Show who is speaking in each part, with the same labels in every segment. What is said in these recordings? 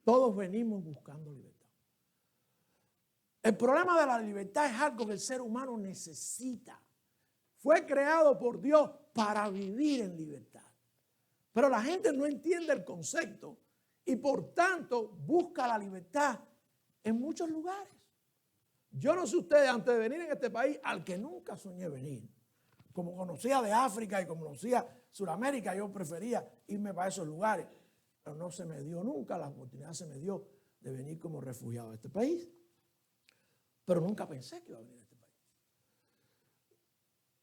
Speaker 1: Todos venimos buscando libertad. El problema de la libertad es algo que el ser humano necesita. Fue creado por Dios para vivir en libertad. Pero la gente no entiende el concepto y por tanto busca la libertad en muchos lugares. Yo no sé ustedes, antes de venir en este país, al que nunca soñé venir, como conocía de África y como conocía Sudamérica, yo prefería irme para esos lugares. Pero no se me dio nunca, la oportunidad se me dio de venir como refugiado a este país. Pero nunca pensé que iba a venir a este país.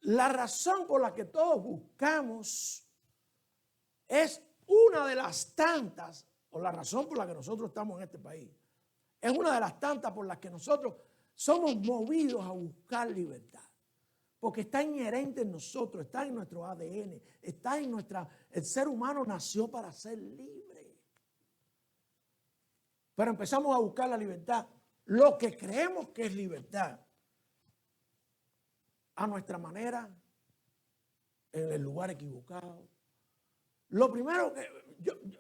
Speaker 1: La razón por la que todos buscamos es una de las tantas, o la razón por la que nosotros estamos en este país, es una de las tantas por las que nosotros somos movidos a buscar libertad. Porque está inherente en nosotros, está en nuestro ADN, está en nuestra... El ser humano nació para ser libre. Pero empezamos a buscar la libertad, lo que creemos que es libertad, a nuestra manera, en el lugar equivocado. Lo primero que,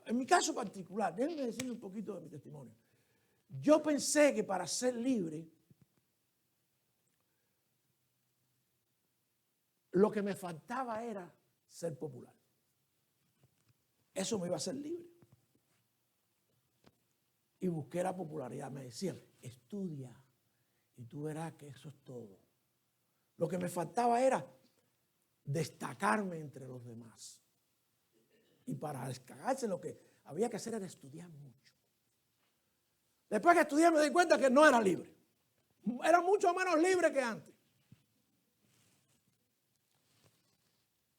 Speaker 1: en mi caso particular, déjenme decirle un poquito de mi testimonio. Yo pensé que para ser libre, lo que me faltaba era ser popular. Eso me iba a hacer libre. Y busqué la popularidad. Me decían, estudia y tú verás que eso es todo. Lo que me faltaba era destacarme entre los demás. Y para destacarse lo que había que hacer era estudiar mucho. Después que estudié me di cuenta que no era libre. Era mucho menos libre que antes.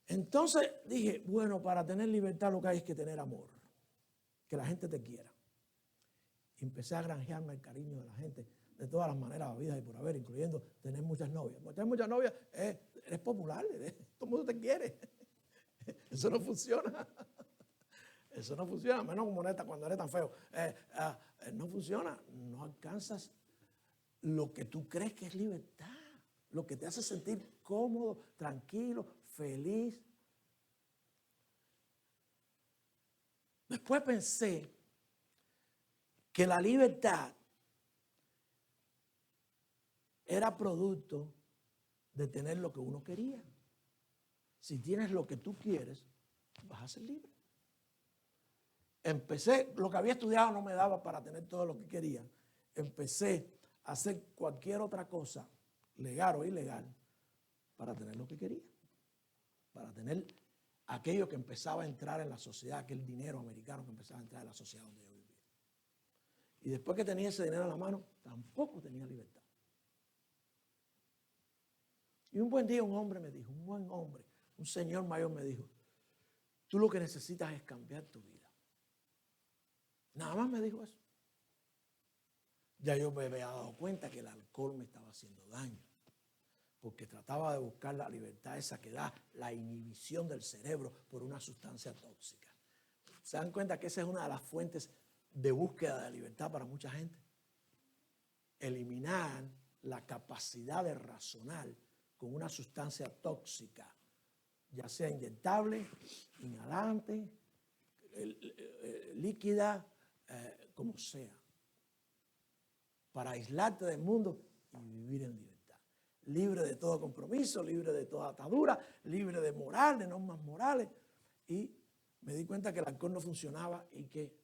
Speaker 1: Entonces dije, bueno, para tener libertad lo que hay es que tener amor. Que la gente te quiera. Y empecé a granjearme el cariño de la gente de todas las maneras habidas y por haber, incluyendo tener muchas novias. Tener muchas novias, eres popular, todo el mundo te quiere. Eso no funciona. Eso no funciona, menos como neta cuando eres tan feo. No funciona, no alcanzas lo que tú crees que es libertad, lo que te hace sentir cómodo, tranquilo, feliz. Después pensé que la libertad era producto de tener lo que uno quería. Si tienes lo que tú quieres, vas a ser libre. Empecé, lo que había estudiado no me daba para tener todo lo que quería. Empecé a hacer cualquier otra cosa, legal o ilegal, para tener lo que quería. Para tener aquello que empezaba a entrar en la sociedad, aquel dinero americano que empezaba a entrar en la sociedad donde yo vivía. Y después que tenía ese dinero en la mano, tampoco tenía libertad. Y un buen día un hombre me dijo, un buen hombre, un señor mayor me dijo, tú lo que necesitas es cambiar tu vida. Nada más me dijo eso. Ya yo me había dado cuenta que el alcohol me estaba haciendo daño, porque trataba de buscar la libertad esa que da la inhibición del cerebro por una sustancia tóxica. ¿Se dan cuenta que esa es una de las fuentes de búsqueda de libertad para mucha gente? Eliminar la capacidad de razonar con una sustancia tóxica, ya sea inyectable, inhalante, líquida, como sea, para aislarte del mundo y vivir en libertad. Libre de todo compromiso, libre de toda atadura, libre de moral, de normas morales. Y me di cuenta que el alcohol no funcionaba y que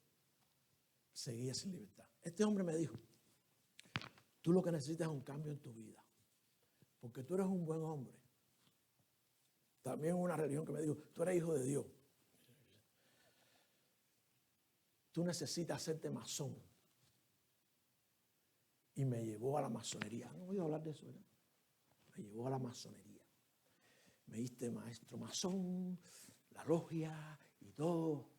Speaker 1: seguía sin libertad. Este hombre me dijo, tú lo que necesitas es un cambio en tu vida, porque tú eres un buen hombre. También una religión que me dijo, tú eres hijo de Dios. Tú necesitas hacerte masón. Y me llevó a la masonería. No voy a hablar de eso, ¿verdad? Me llevó a la masonería. Me diste maestro masón, la logia y todo,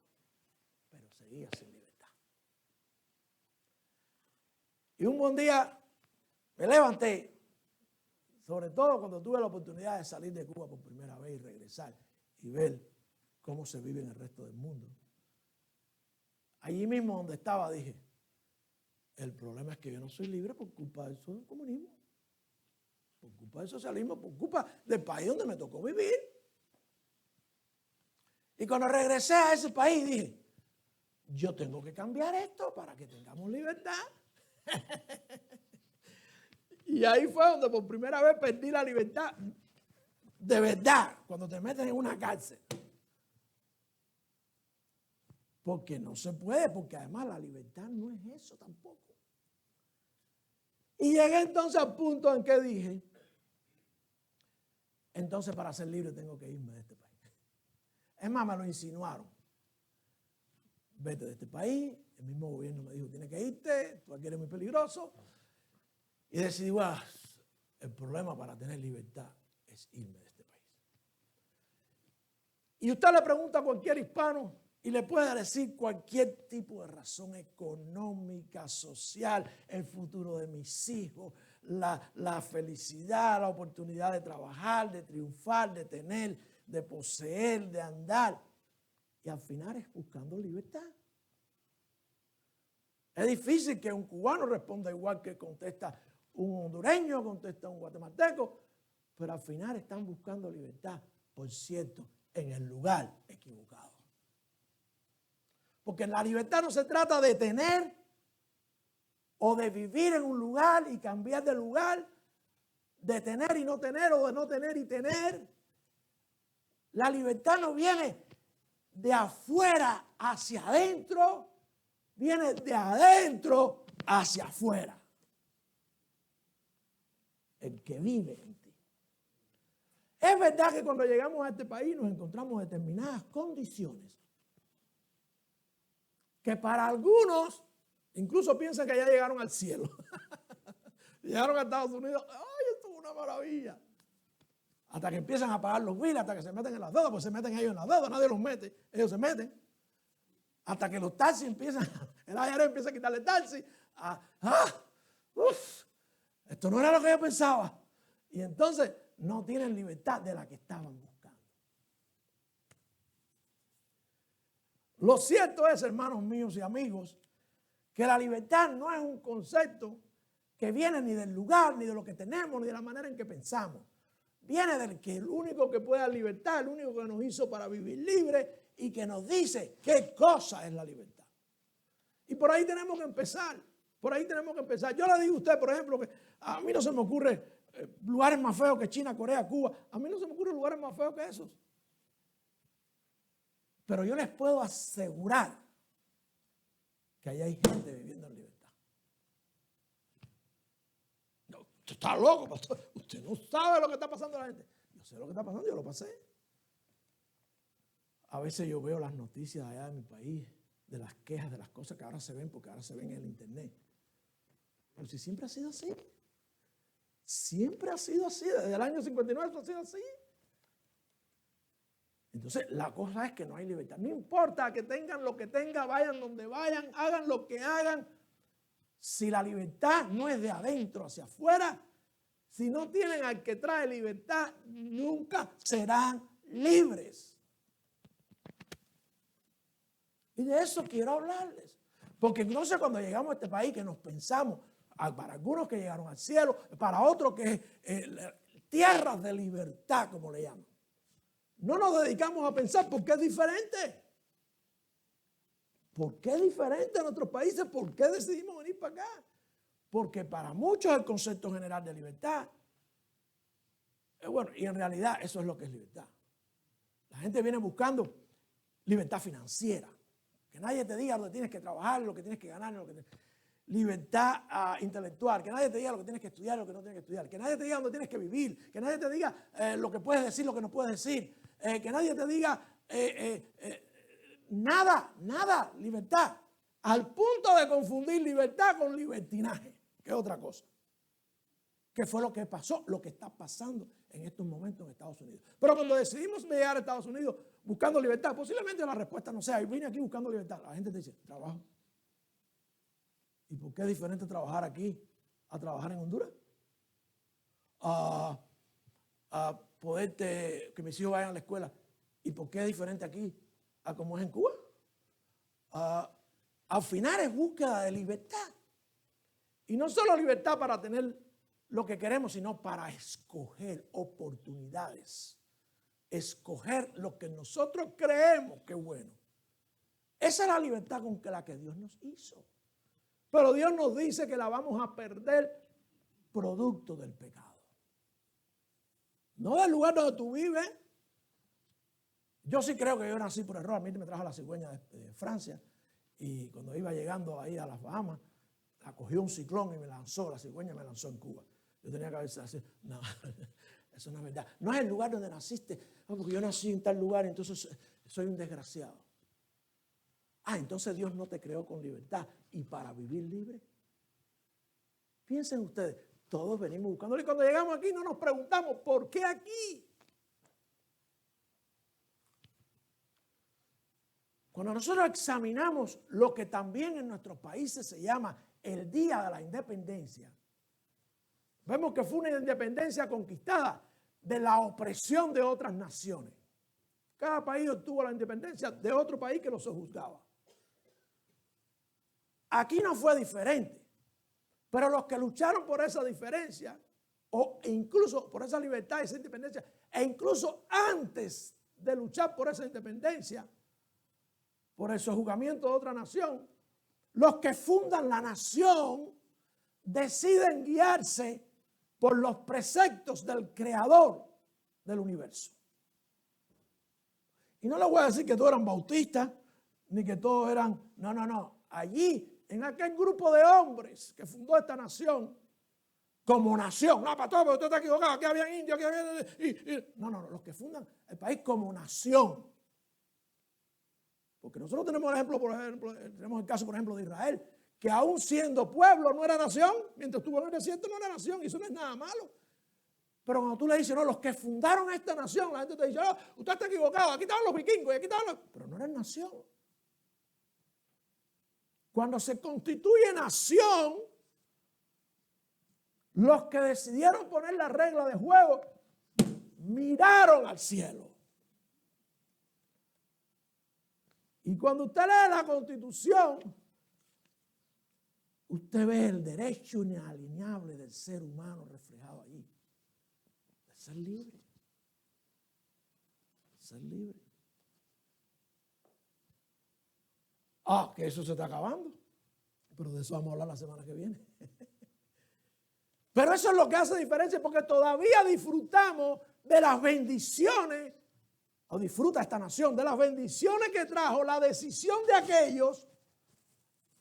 Speaker 1: pero seguía sin libertad. Y un buen día me levanté, sobre todo cuando tuve la oportunidad de salir de Cuba por primera vez y regresar y ver cómo se vive en el resto del mundo. Allí mismo donde estaba dije, el problema es que yo no soy libre por culpa del comunismo, por culpa del socialismo, por culpa del país donde me tocó vivir. Y cuando regresé a ese país dije, yo tengo que cambiar esto para que tengamos libertad. Y ahí fue donde por primera vez perdí la libertad. De verdad, cuando te meten en una cárcel. Porque no se puede, porque además la libertad no es eso tampoco. Y llegué entonces al punto en que dije, entonces para ser libre tengo que irme de este país. Es más, me lo insinuaron. Vete de este país, el mismo gobierno me dijo, tienes que irte, tú aquí eres muy peligroso. Y decidí, bueno, el problema para tener libertad es irme de este país. Y usted le pregunta a cualquier hispano y le puede decir cualquier tipo de razón económica, social, el futuro de mis hijos, la felicidad, la oportunidad de trabajar, de triunfar, de tener, de poseer, de andar. Y al final es buscando libertad. Es difícil que un cubano responda igual que contesta un hondureño, contesta un guatemalteco, pero al final están buscando libertad, por cierto, en el lugar equivocado. Porque la libertad no se trata de tener o de vivir en un lugar y cambiar de lugar, de tener y no tener o de no tener y tener. La libertad no viene de afuera hacia adentro, viene de adentro hacia afuera. El que vive en ti. Es verdad que cuando llegamos a este país nos encontramos determinadas condiciones que para algunos incluso piensan que ya llegaron al cielo. Llegaron a Estados Unidos, ¡ay, esto es una maravilla! Hasta que empiezan a pagar los biles, hasta que se meten en las deudas, pues se meten ellos en las deudas, nadie los mete, ellos se meten. Hasta que los taxis empiezan, el IRS empieza a quitarle taxis. Esto no era lo que yo pensaba. Y entonces no tienen libertad de la que estaban buscando. Lo cierto es, hermanos míos y amigos, que la libertad no es un concepto que viene ni del lugar, ni de lo que tenemos, ni de la manera en que pensamos. Viene del que el único que puede dar libertad, el único que nos hizo para vivir libre y que nos dice qué cosa es la libertad. Y por ahí tenemos que empezar. Por ahí tenemos que empezar. Yo le digo a usted, por ejemplo, que a mí no se me ocurre lugares más feos que China, Corea, Cuba. A mí no se me ocurren lugares más feos que esos. Pero yo les puedo asegurar que allá hay gente viviendo en libertad. No, usted está loco, pastor. Usted no sabe lo que está pasando a la gente. Yo sé lo que está pasando, yo lo pasé. A veces yo veo las noticias allá de mi país, de las quejas, de las cosas que ahora se ven, porque ahora se ven en el internet. Pero si siempre ha sido así. Siempre ha sido así. Desde el año 59 esto ha sido así. Entonces, la cosa es que no hay libertad. No importa que tengan lo que tengan, vayan donde vayan, hagan lo que hagan. Si la libertad no es de adentro hacia afuera, si no tienen al que trae libertad, nunca serán libres. Y de eso quiero hablarles. Porque no sé cuando llegamos a este país que nos pensamos, para algunos que llegaron al cielo, para otros que es tierras de libertad, como le llaman. No nos dedicamos a pensar por qué es diferente. ¿Por qué es diferente en nuestros países? ¿Por qué decidimos venir para acá? Porque para muchos el concepto general de libertad, bueno, y en realidad eso es lo que es libertad. La gente viene buscando libertad financiera. Que nadie te diga lo que tienes que trabajar, lo que tienes que ganar, libertad intelectual, que nadie te diga lo que tienes que estudiar, lo que no tienes que estudiar, que nadie te diga dónde tienes que vivir, que nadie te diga lo que puedes decir, lo que no puedes decir, que nadie te diga nada, libertad, al punto de confundir libertad con libertinaje, que es otra cosa. Que fue lo que pasó, lo que está pasando en estos momentos en Estados Unidos. Pero cuando decidimos llegar a Estados Unidos buscando libertad, posiblemente la respuesta no sea, yo vine aquí buscando libertad. La gente te dice, trabajo. ¿Y por qué es diferente trabajar aquí a trabajar en Honduras? A que mis hijos vayan a la escuela. ¿Y por qué es diferente aquí a como es en Cuba? Al final es búsqueda de libertad. Y no solo libertad para tener lo que queremos, sino para escoger oportunidades. Escoger lo que nosotros creemos que es bueno. Esa es la libertad con la que Dios nos hizo. Pero Dios nos dice que la vamos a perder producto del pecado. No del lugar donde tú vives. Yo sí creo que yo nací por error. A mí me trajo la cigüeña de Francia. Y cuando iba llegando ahí a las Bahamas, la cogió un ciclón y me lanzó. La cigüeña me lanzó en Cuba. Yo tenía que haber así. No, eso no es verdad. No es el lugar donde naciste. No, porque yo nací en tal lugar, entonces soy un desgraciado. Entonces Dios no te creó con libertad y para vivir libre. Piensen ustedes, todos venimos buscándolo y cuando llegamos aquí no nos preguntamos, ¿por qué aquí? Cuando nosotros examinamos lo que también en nuestros países se llama el Día de la Independencia, vemos que fue una independencia conquistada de la opresión de otras naciones. Cada país obtuvo la independencia de otro país que lo sojuzgaba. Aquí no fue diferente, pero los que lucharon por esa diferencia, o incluso por esa libertad y esa independencia, e incluso antes de luchar por esa independencia, por el sojuzgamiento de otra nación, los que fundan la nación deciden guiarse por los preceptos del Creador del universo. Y no les voy a decir que todos eran bautistas, ni que todos eran, no. Allí, en aquel grupo de hombres que fundó esta nación, como nación, no, pastor, pero usted está equivocado, aquí había indios, aquí había... No, los que fundan el país como nación. Porque nosotros tenemos tenemos el caso, por ejemplo, de Israel, que aún siendo pueblo no era nación, mientras estuvo en el desierto no era nación, y eso no es nada malo. Pero cuando tú le dices, no, los que fundaron esta nación, la gente te dice, no, usted está equivocado, aquí estaban los vikingos, y aquí estaban los... Pero no eran nación. Cuando se constituye nación, los que decidieron poner la regla de juego miraron al cielo. Y cuando usted lee la Constitución, usted ve el derecho inalienable del ser humano reflejado allí. De ser libre. Ser libre. Que eso se está acabando. Pero de eso vamos a hablar la semana que viene. Pero eso es lo que hace diferencia porque todavía disfrutamos de las bendiciones, o disfruta esta nación, de las bendiciones que trajo la decisión de aquellos.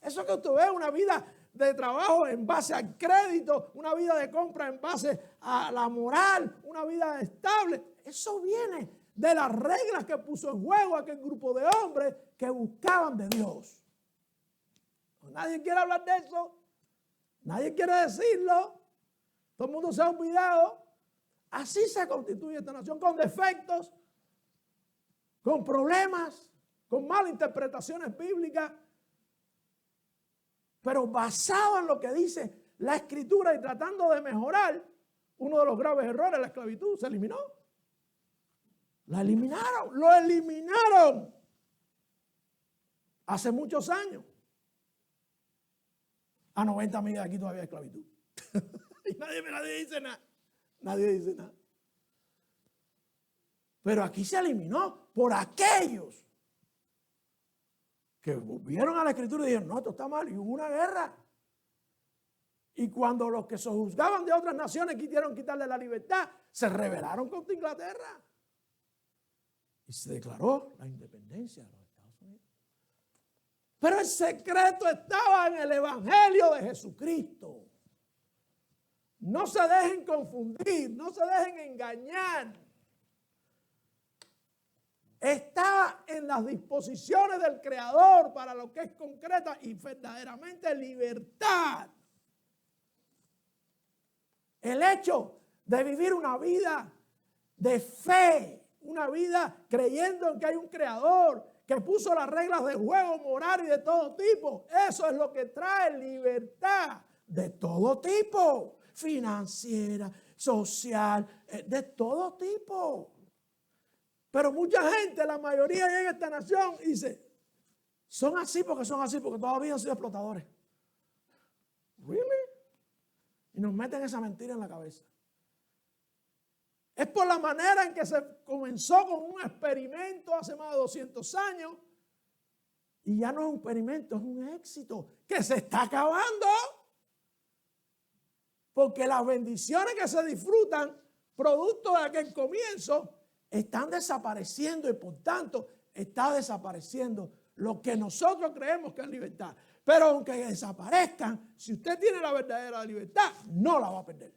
Speaker 1: Eso que usted ve, una vida de trabajo en base al crédito, una vida de compra en base a la moral, una vida estable. Eso viene de las reglas que puso en juego aquel grupo de hombres que buscaban de Dios. Nadie quiere hablar de eso. Nadie quiere decirlo. Todo el mundo se ha olvidado. Así se constituye esta nación, con defectos, con problemas, con malas interpretaciones bíblicas, pero basado en lo que dice la Escritura y tratando de mejorar, uno de los graves errores, la esclavitud, se eliminó. La eliminaron, lo eliminaron hace muchos años. A 90 millas de aquí todavía hay esclavitud. Y nadie dice nada. Nadie dice nada. Pero aquí se eliminó por aquellos que volvieron a la Escritura y dijeron, no, esto está mal. Y hubo una guerra. Y cuando los que sojuzgaban de otras naciones quisieron quitarle la libertad, se rebelaron contra Inglaterra. Y se declaró la independencia de los Estados Unidos. Pero el secreto estaba en el Evangelio de Jesucristo. No se dejen confundir, no se dejen engañar. Estaba en las disposiciones del Creador para lo que es concreta y verdaderamente libertad. El hecho de vivir una vida de fe, una vida creyendo en que hay un Creador que puso las reglas de juego moral y de todo tipo, eso es lo que trae libertad de todo tipo, financiera, social, de todo tipo. Pero mucha gente, la mayoría llega a esta nación y dice, son así porque todavía han sido explotadores. ¿Really? Y nos meten esa mentira en la cabeza. Es por la manera en que se comenzó con un experimento hace más de 200 años Y ya no es un experimento, es un éxito que se está acabando. Porque las bendiciones que se disfrutan, producto de aquel comienzo, están desapareciendo y por tanto está desapareciendo lo que nosotros creemos que es libertad. Pero aunque desaparezcan, si usted tiene la verdadera libertad, no la va a perder.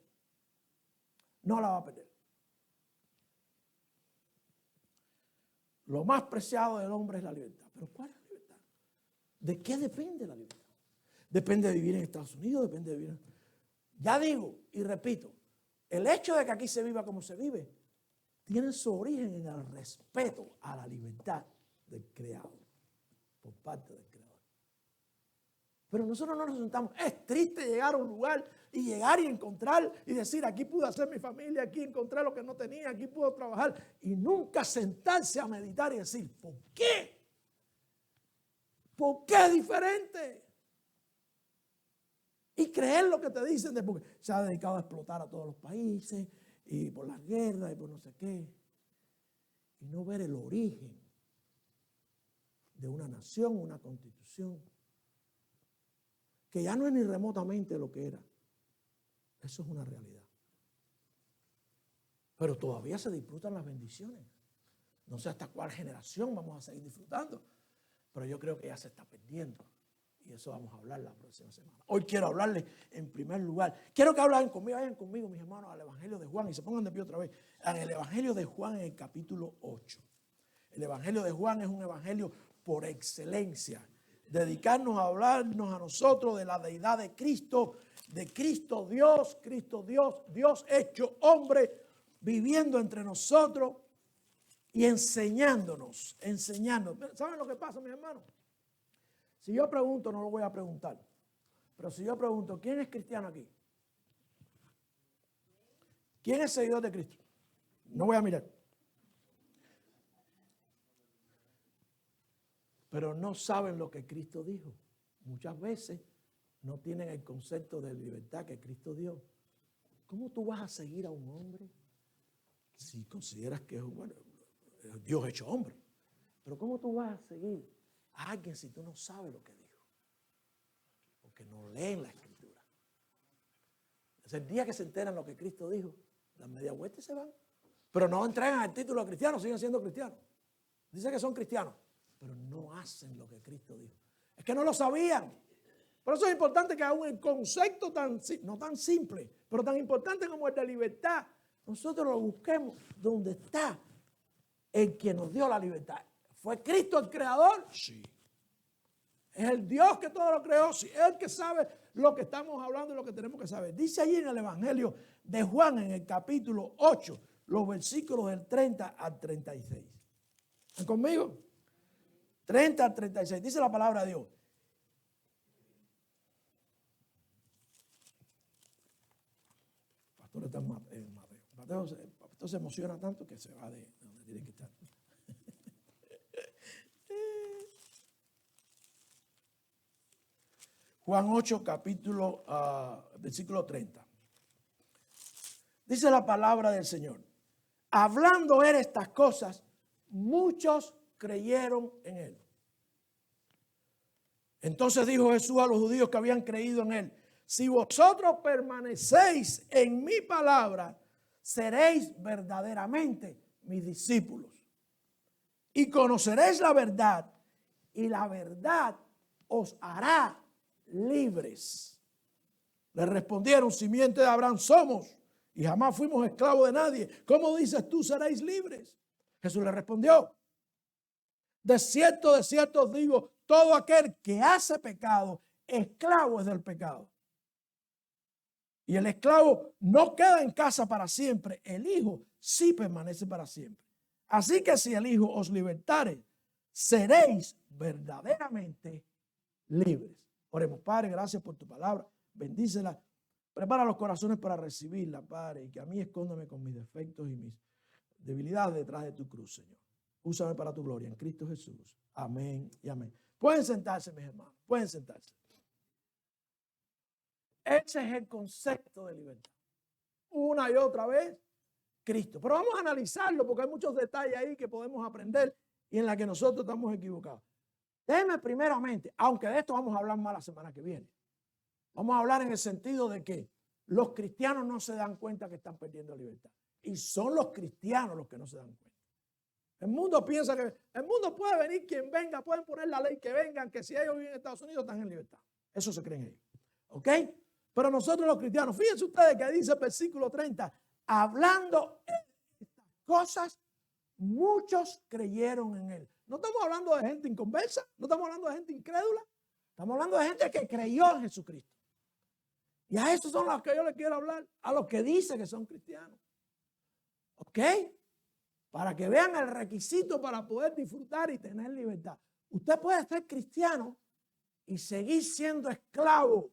Speaker 1: No la va a perder. Lo más preciado del hombre es la libertad. ¿Pero cuál es la libertad? ¿De qué depende la libertad? Depende de vivir en Estados Unidos, depende de vivir en... Ya digo y repito, el hecho de que aquí se viva como se vive tiene su origen en el respeto a la libertad del Creador, por parte del Creador. Pero nosotros no nos sentamos. Es triste llegar a un lugar y llegar y encontrar y decir, aquí pude hacer mi familia, aquí encontré lo que no tenía, aquí puedo trabajar. Y nunca sentarse a meditar y decir, ¿por qué? ¿Por qué es diferente? Y creer lo que te dicen de porque se ha dedicado a explotar a todos los países y por las guerras y por no sé qué. Y no ver el origen de una nación, una constitución, que ya no es ni remotamente lo que era. Eso es una realidad. Pero todavía se disfrutan las bendiciones. No sé hasta cuál generación vamos a seguir disfrutando, pero yo creo que ya se está perdiendo. Y eso vamos a hablar la próxima semana. Hoy quiero hablarles en primer lugar. Quiero que vayan conmigo, mis hermanos, al Evangelio de Juan y se pongan de pie otra vez. En el Evangelio de Juan en el capítulo 8. El Evangelio de Juan es un evangelio por excelencia. Dedicarnos a hablarnos a nosotros de la deidad de Cristo Dios, Dios hecho hombre, viviendo entre nosotros y enseñándonos. ¿Saben lo que pasa, mis hermanos? Si yo pregunto, no lo voy a preguntar, pero si yo pregunto, ¿quién es cristiano aquí? ¿Quién es seguidor de Cristo? No voy a mirar. Pero no saben lo que Cristo dijo. Muchas veces no tienen el concepto de libertad que Cristo dio. ¿Cómo tú vas a seguir a un hombre si consideras que es Dios hecho hombre? Pero ¿cómo tú vas a seguir a alguien si tú no sabes lo que dijo? Porque no leen la Escritura. Es el día que se enteran lo que Cristo dijo, las media vueltas se van. Pero no entregan el título de cristiano, siguen siendo cristianos. Dicen que son cristianos, pero no hacen lo que Cristo dijo. Es que no lo sabían. Por eso es importante que aún el concepto no tan simple, pero tan importante como el de libertad, nosotros lo busquemos donde está el que nos dio la libertad. ¿Fue Cristo el creador? Sí. ¿Es el Dios que todo lo creó? Sí. Es el que sabe lo que estamos hablando y lo que tenemos que saber. Dice allí en el Evangelio de Juan, en el capítulo 8, los versículos del 30 al 36. ¿Están conmigo? 30 al 36. Dice la palabra de Dios. Pastor está en Mateo. El pastor se emociona tanto que se va de donde tiene que estar. Juan 8, versículo 30. Dice la palabra del Señor. Hablando él estas cosas, muchos creyeron en él. Entonces dijo Jesús a los judíos que habían creído en él: si vosotros permanecéis en mi palabra, seréis verdaderamente mis discípulos. Y conoceréis la verdad, y la verdad os hará libres. Le respondieron: simiente de Abraham somos, y jamás fuimos esclavos de nadie. ¿Cómo dices tú seréis libres? Jesús le respondió: de cierto os digo, todo aquel que hace pecado, esclavo es del pecado. Y el esclavo no queda en casa para siempre, el Hijo sí permanece para siempre. Así que si el Hijo os libertare, seréis verdaderamente libres. Oremos. Padre, gracias por tu palabra. Bendícela. Prepara los corazones para recibirla, Padre, y que a mí escóndame con mis defectos y mis debilidades detrás de tu cruz, Señor. Úsame para tu gloria en Cristo Jesús. Amén y amén. Pueden sentarse, mis hermanos. Pueden sentarse. Ese es el concepto de libertad. Una y otra vez, Cristo. Pero vamos a analizarlo porque hay muchos detalles ahí que podemos aprender y en la que nosotros estamos equivocados. Déjeme primeramente, aunque de esto vamos a hablar más la semana que viene, vamos a hablar en el sentido de que los cristianos no se dan cuenta que están perdiendo libertad. Y son los cristianos los que no se dan cuenta. El mundo piensa que el mundo puede venir quien venga, pueden poner la ley que vengan, que si ellos viven en Estados Unidos están en libertad. Eso se creen ellos. ¿Ok? Pero nosotros los cristianos, fíjense ustedes que dice el versículo 30, hablando estas cosas, muchos creyeron en él. No estamos hablando de gente inconversa, no estamos hablando de gente incrédula, estamos hablando de gente que creyó en Jesucristo. Y a esos son los que yo les quiero hablar, a los que dicen que son cristianos. ¿Ok? Para que vean el requisito para poder disfrutar y tener libertad. Usted puede ser cristiano y seguir siendo esclavo.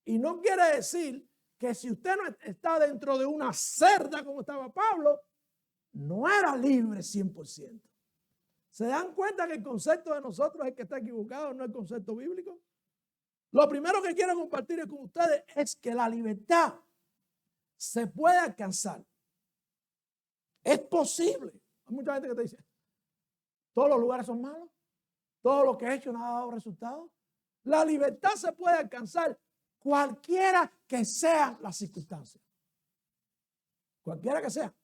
Speaker 1: Y no quiere decir que si usted no está dentro de una celda como estaba Pablo, no era libre 100%. ¿Se dan cuenta que el concepto de nosotros es el que está equivocado, no el concepto bíblico? Lo primero que quiero compartir con ustedes es que la libertad se puede alcanzar. Es posible. Hay mucha gente que te dice, todos los lugares son malos, todo lo que he hecho no ha dado resultados. La libertad se puede alcanzar cualquiera que sean las circunstancias. Cualquiera que sea.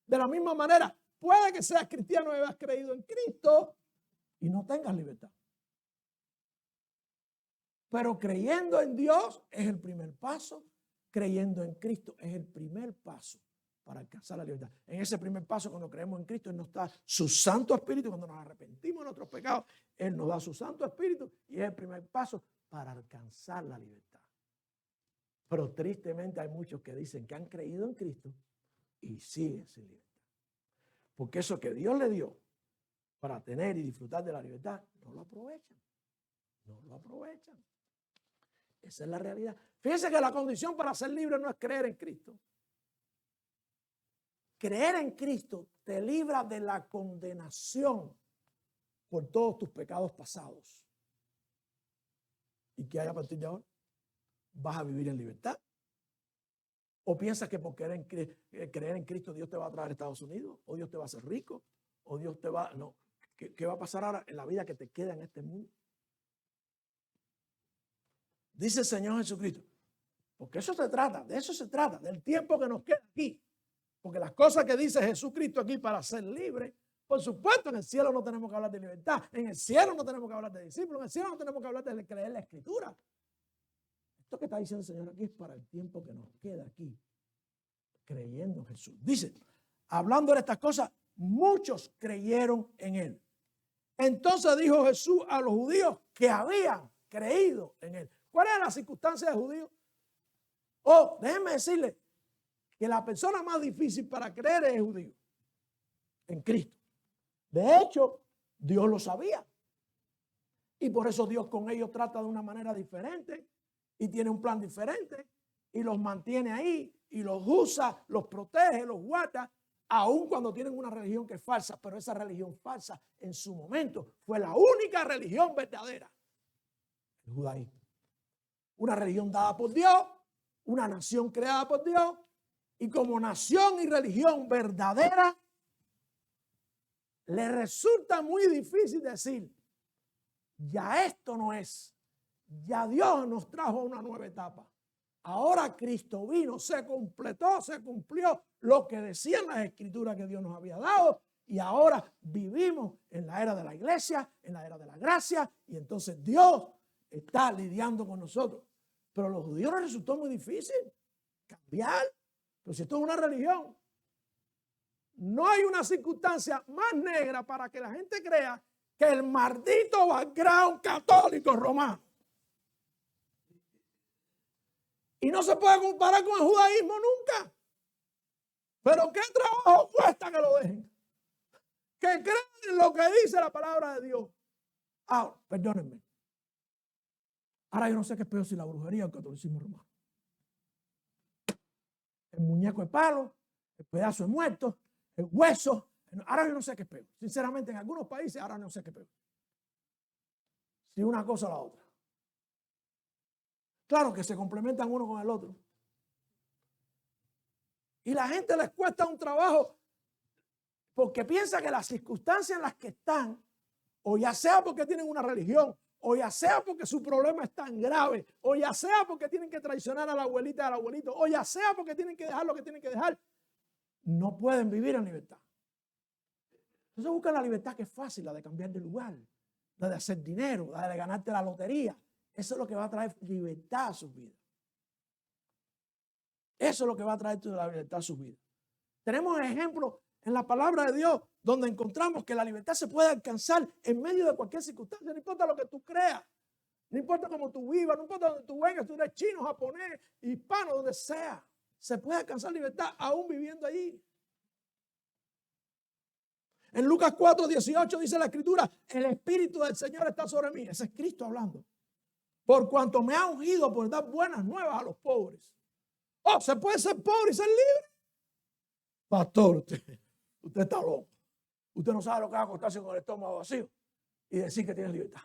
Speaker 1: De la misma manera, puede que seas cristiano y hayas creído en Cristo y no tengas libertad. Pero creyendo en Dios es el primer paso. Creyendo en Cristo es el primer paso para alcanzar la libertad. En ese primer paso, cuando creemos en Cristo, Él nos da su Santo Espíritu. Cuando nos arrepentimos de nuestros pecados, Él nos da su Santo Espíritu y es el primer paso para alcanzar la libertad. Pero tristemente hay muchos que dicen que han creído en Cristo y siguen sin libertad. Porque eso que Dios le dio para tener y disfrutar de la libertad, no lo aprovechan. No lo aprovechan. Esa es la realidad. Fíjense que la condición para ser libre no es creer en Cristo. Creer en Cristo te libra de la condenación por todos tus pecados pasados. ¿Y qué hay a partir de ahora? ¿Vas a vivir en libertad? ¿O piensas que por creer en Cristo Dios te va a traer a Estados Unidos? ¿O Dios te va a hacer rico? ¿O Dios te va... No. ¿Qué va a pasar ahora en la vida que te queda en este mundo? Dice el Señor Jesucristo. Porque eso se trata, de eso se trata, del tiempo que nos queda aquí. Porque las cosas que dice Jesucristo aquí para ser libre, por supuesto en el cielo no tenemos que hablar de libertad, en el cielo no tenemos que hablar de discípulos, en el cielo no tenemos que hablar de creer la Escritura. Esto que está diciendo el Señor aquí es para el tiempo que nos queda aquí, creyendo en Jesús. Dice, hablando de estas cosas, muchos creyeron en Él. Entonces dijo Jesús a los judíos que habían creído en Él. ¿Cuál era la circunstancia de judíos? Déjenme decirle que la persona más difícil para creer es el judío, en Cristo. De hecho, Dios lo sabía. Y por eso Dios con ellos trata de una manera diferente y tiene un plan diferente y los mantiene ahí y los usa, los protege, los guarda, aun cuando tienen una religión que es falsa. Pero esa religión falsa en su momento fue la única religión verdadera, el judaísmo. Una religión dada por Dios, una nación creada por Dios. Y como nación y religión verdadera, le resulta muy difícil decir, ya esto no es, ya Dios nos trajo a una nueva etapa. Ahora Cristo vino, se completó, se cumplió lo que decían las escrituras que Dios nos había dado. Y ahora vivimos en la era de la iglesia, en la era de la gracia. Y entonces Dios está lidiando con nosotros. Pero a los judíos les resultó muy difícil cambiar. Pero si esto es una religión, no hay una circunstancia más negra para que la gente crea que el maldito background católico romano. Y no se puede comparar con el judaísmo nunca. Pero ¿qué trabajo cuesta que lo dejen? Que crean en lo que dice la palabra de Dios. Ahora, perdónenme. Ahora yo no sé qué es peor, si la brujería o el catolicismo romano. El muñeco de palo, el pedazo de muerto, el hueso. Ahora yo no sé qué es peor. Sinceramente, en algunos países ahora no sé qué es peor. Si una cosa o la otra. Claro que se complementan uno con el otro. Y la gente les cuesta un trabajo porque piensa que las circunstancias en las que están o ya sea porque tienen una religión, o ya sea porque su problema es tan grave, o ya sea porque tienen que traicionar a la abuelita y al abuelito, o ya sea porque tienen que dejar lo que tienen que dejar, no pueden vivir en libertad. Entonces buscan la libertad que es fácil, la de cambiar de lugar, la de hacer dinero, la de ganarte la lotería. Eso es lo que va a traer libertad a sus vidas. Eso es lo que va a traer la libertad a sus vidas. Tenemos ejemplos en la palabra de Dios donde encontramos que la libertad se puede alcanzar en medio de cualquier circunstancia. No importa lo que tú creas, no importa cómo tú vivas, no importa donde tú vengas, tú eres chino, japonés, hispano, donde sea. Se puede alcanzar libertad aún viviendo allí. En Lucas 4:18 dice la escritura, el Espíritu del Señor está sobre mí. Ese es Cristo hablando. Por cuanto me ha ungido por dar buenas nuevas a los pobres. Oh, ¿se puede ser pobre y ser libre? Pastor, usted está loco. Usted no sabe lo que va a acostarse con el estómago vacío y decir que tiene libertad.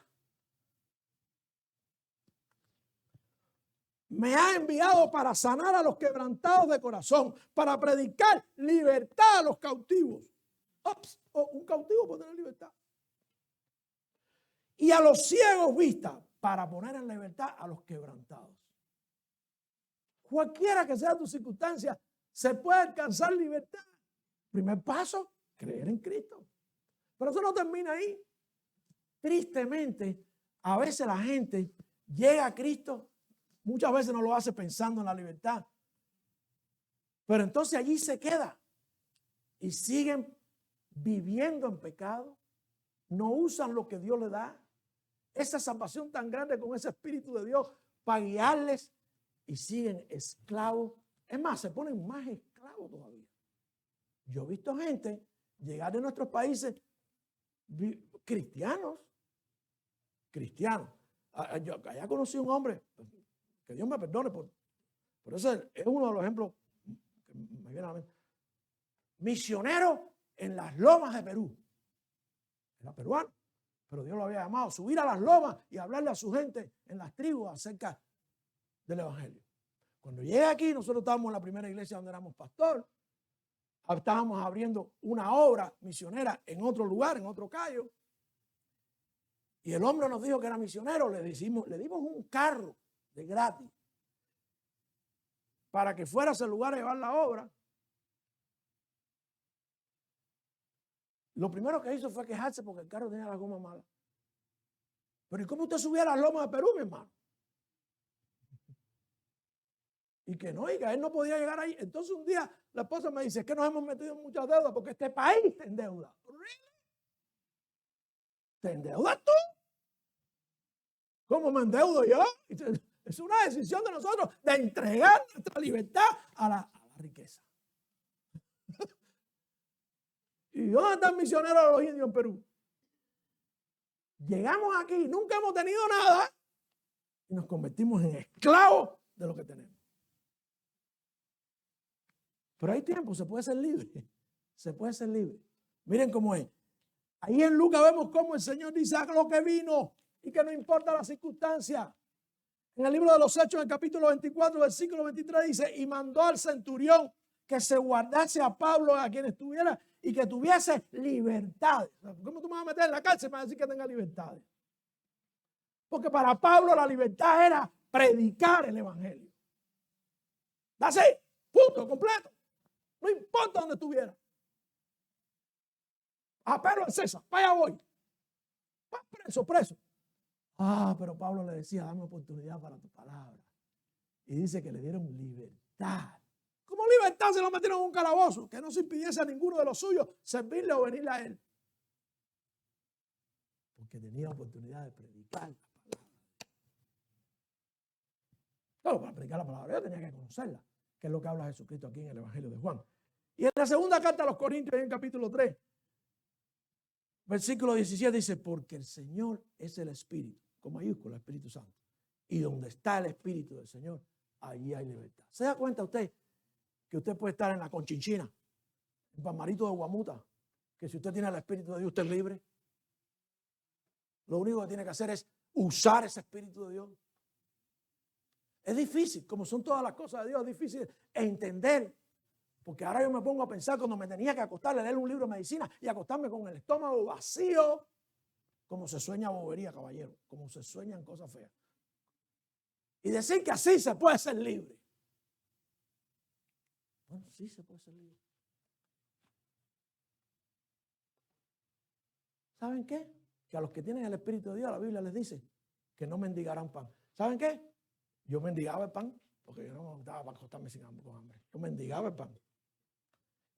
Speaker 1: Me ha enviado para sanar a los quebrantados de corazón, para predicar libertad a los cautivos. Ups, un cautivo puede tener libertad. Y a los ciegos vista, para poner en libertad a los quebrantados. Cualquiera que sea tu circunstancia, se puede alcanzar libertad. Primer paso, creer en Cristo. Pero eso no termina ahí. Tristemente, a veces la gente llega a Cristo, muchas veces no lo hace pensando en la libertad. Pero entonces allí se queda y siguen viviendo en pecado. No usan lo que Dios le da. Esa salvación tan grande con ese Espíritu de Dios para guiarles y siguen esclavos. Es más, se ponen más esclavos todavía. Yo he visto gente llegar de nuestros países cristianos. Yo allá conocí un hombre, que Dios me perdone, por eso es uno de los ejemplos que me viene a la mente. Misionero en las lomas de Perú. Era peruano, pero Dios lo había llamado a subir a las lomas y hablarle a su gente en las tribus acerca del evangelio. Cuando llegué aquí, nosotros estábamos en la primera iglesia donde éramos pastor. Estábamos abriendo una obra misionera en otro lugar, en otro callo. Y el hombre nos dijo que era misionero. Le dimos un carro de gratis para que fuera a ese lugar a llevar la obra. Lo primero que hizo fue quejarse porque el carro tenía la goma mala. Pero ¿y cómo usted subía a las lomas de Perú, mi hermano? Y que no, y que él no podía llegar ahí. Entonces un día la esposa me dice, es que nos hemos metido en muchas deudas porque este país está en deuda. ¿Really? ¿Te endeudas tú? ¿Cómo me endeudo yo? Es una decisión de nosotros de entregar nuestra libertad a la riqueza. ¿Y dónde están misioneros de los indios en Perú? Llegamos aquí, nunca hemos tenido nada y nos convertimos en esclavos de lo que tenemos. Pero hay tiempo, se puede ser libre. Se puede ser libre. Miren cómo es. Ahí en Lucas vemos cómo el Señor dice, haga lo que vino y que no importa la circunstancia. En el libro de los Hechos, en el capítulo 24, versículo 23, dice, y mandó al centurión que se guardase a Pablo, a quien estuviera, y que tuviese libertad. ¿Cómo tú me vas a meter en la cárcel para decir que tenga libertad? Porque para Pablo la libertad era predicar el evangelio. Así, punto, completo. No importa dónde estuviera. Apelo al César, para allá voy. Preso. Pero Pablo le decía, dame oportunidad para tu palabra. Y dice que le dieron libertad. ¿Cómo libertad? Se lo metieron en un calabozo, que no se impidiese a ninguno de los suyos servirle o venirle a él. Porque tenía oportunidad de predicar la palabra. Claro, para predicar la palabra yo tenía que conocerla, que es lo que habla Jesucristo aquí en el Evangelio de Juan. Y en la segunda carta a los Corintios, en el capítulo 3, versículo 17 dice, porque el Señor es el Espíritu, con mayúscula, Espíritu Santo. Y donde está el Espíritu del Señor, allí hay libertad. ¿Se da cuenta usted que usted puede estar en la Conchinchina, en Palmarito de Guamuta, que si usted tiene el Espíritu de Dios, usted es libre? Lo único que tiene que hacer es usar ese Espíritu de Dios. Es difícil, como son todas las cosas de Dios, es difícil entender. Porque ahora yo me pongo a pensar cuando me tenía que acostar a leer un libro de medicina y acostarme con el estómago vacío. como se sueña bobería, caballero, como se sueñan cosas feas. Y decir que así se puede ser libre. Bueno, sí se puede ser libre. ¿Saben qué? Que a los que tienen el Espíritu de Dios, la Biblia les dice que no mendigarán pan. ¿Saben qué? Yo mendigaba el pan, porque yo no me gustaba para acostarme sin hambre, con hambre. Yo mendigaba el pan.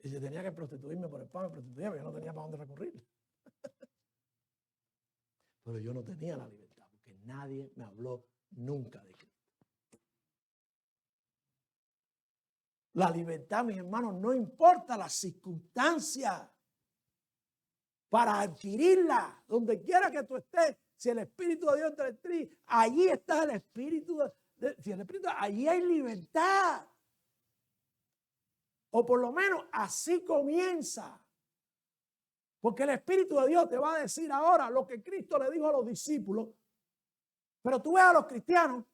Speaker 1: Y si tenía que prostituirme por el pan, me prostituía, porque yo no tenía para dónde recurrir. Pero yo no tenía la libertad, porque nadie me habló nunca de Cristo. La libertad, mis hermanos, no importa las circunstancias. Para adquirirla, donde quiera que tú estés, si el Espíritu de Dios te ti, allí está el Espíritu si el Espíritu, allí hay libertad. O por lo menos así comienza. Porque el Espíritu de Dios te va a decir ahora lo que Cristo le dijo a los discípulos. Pero tú ves a los cristianos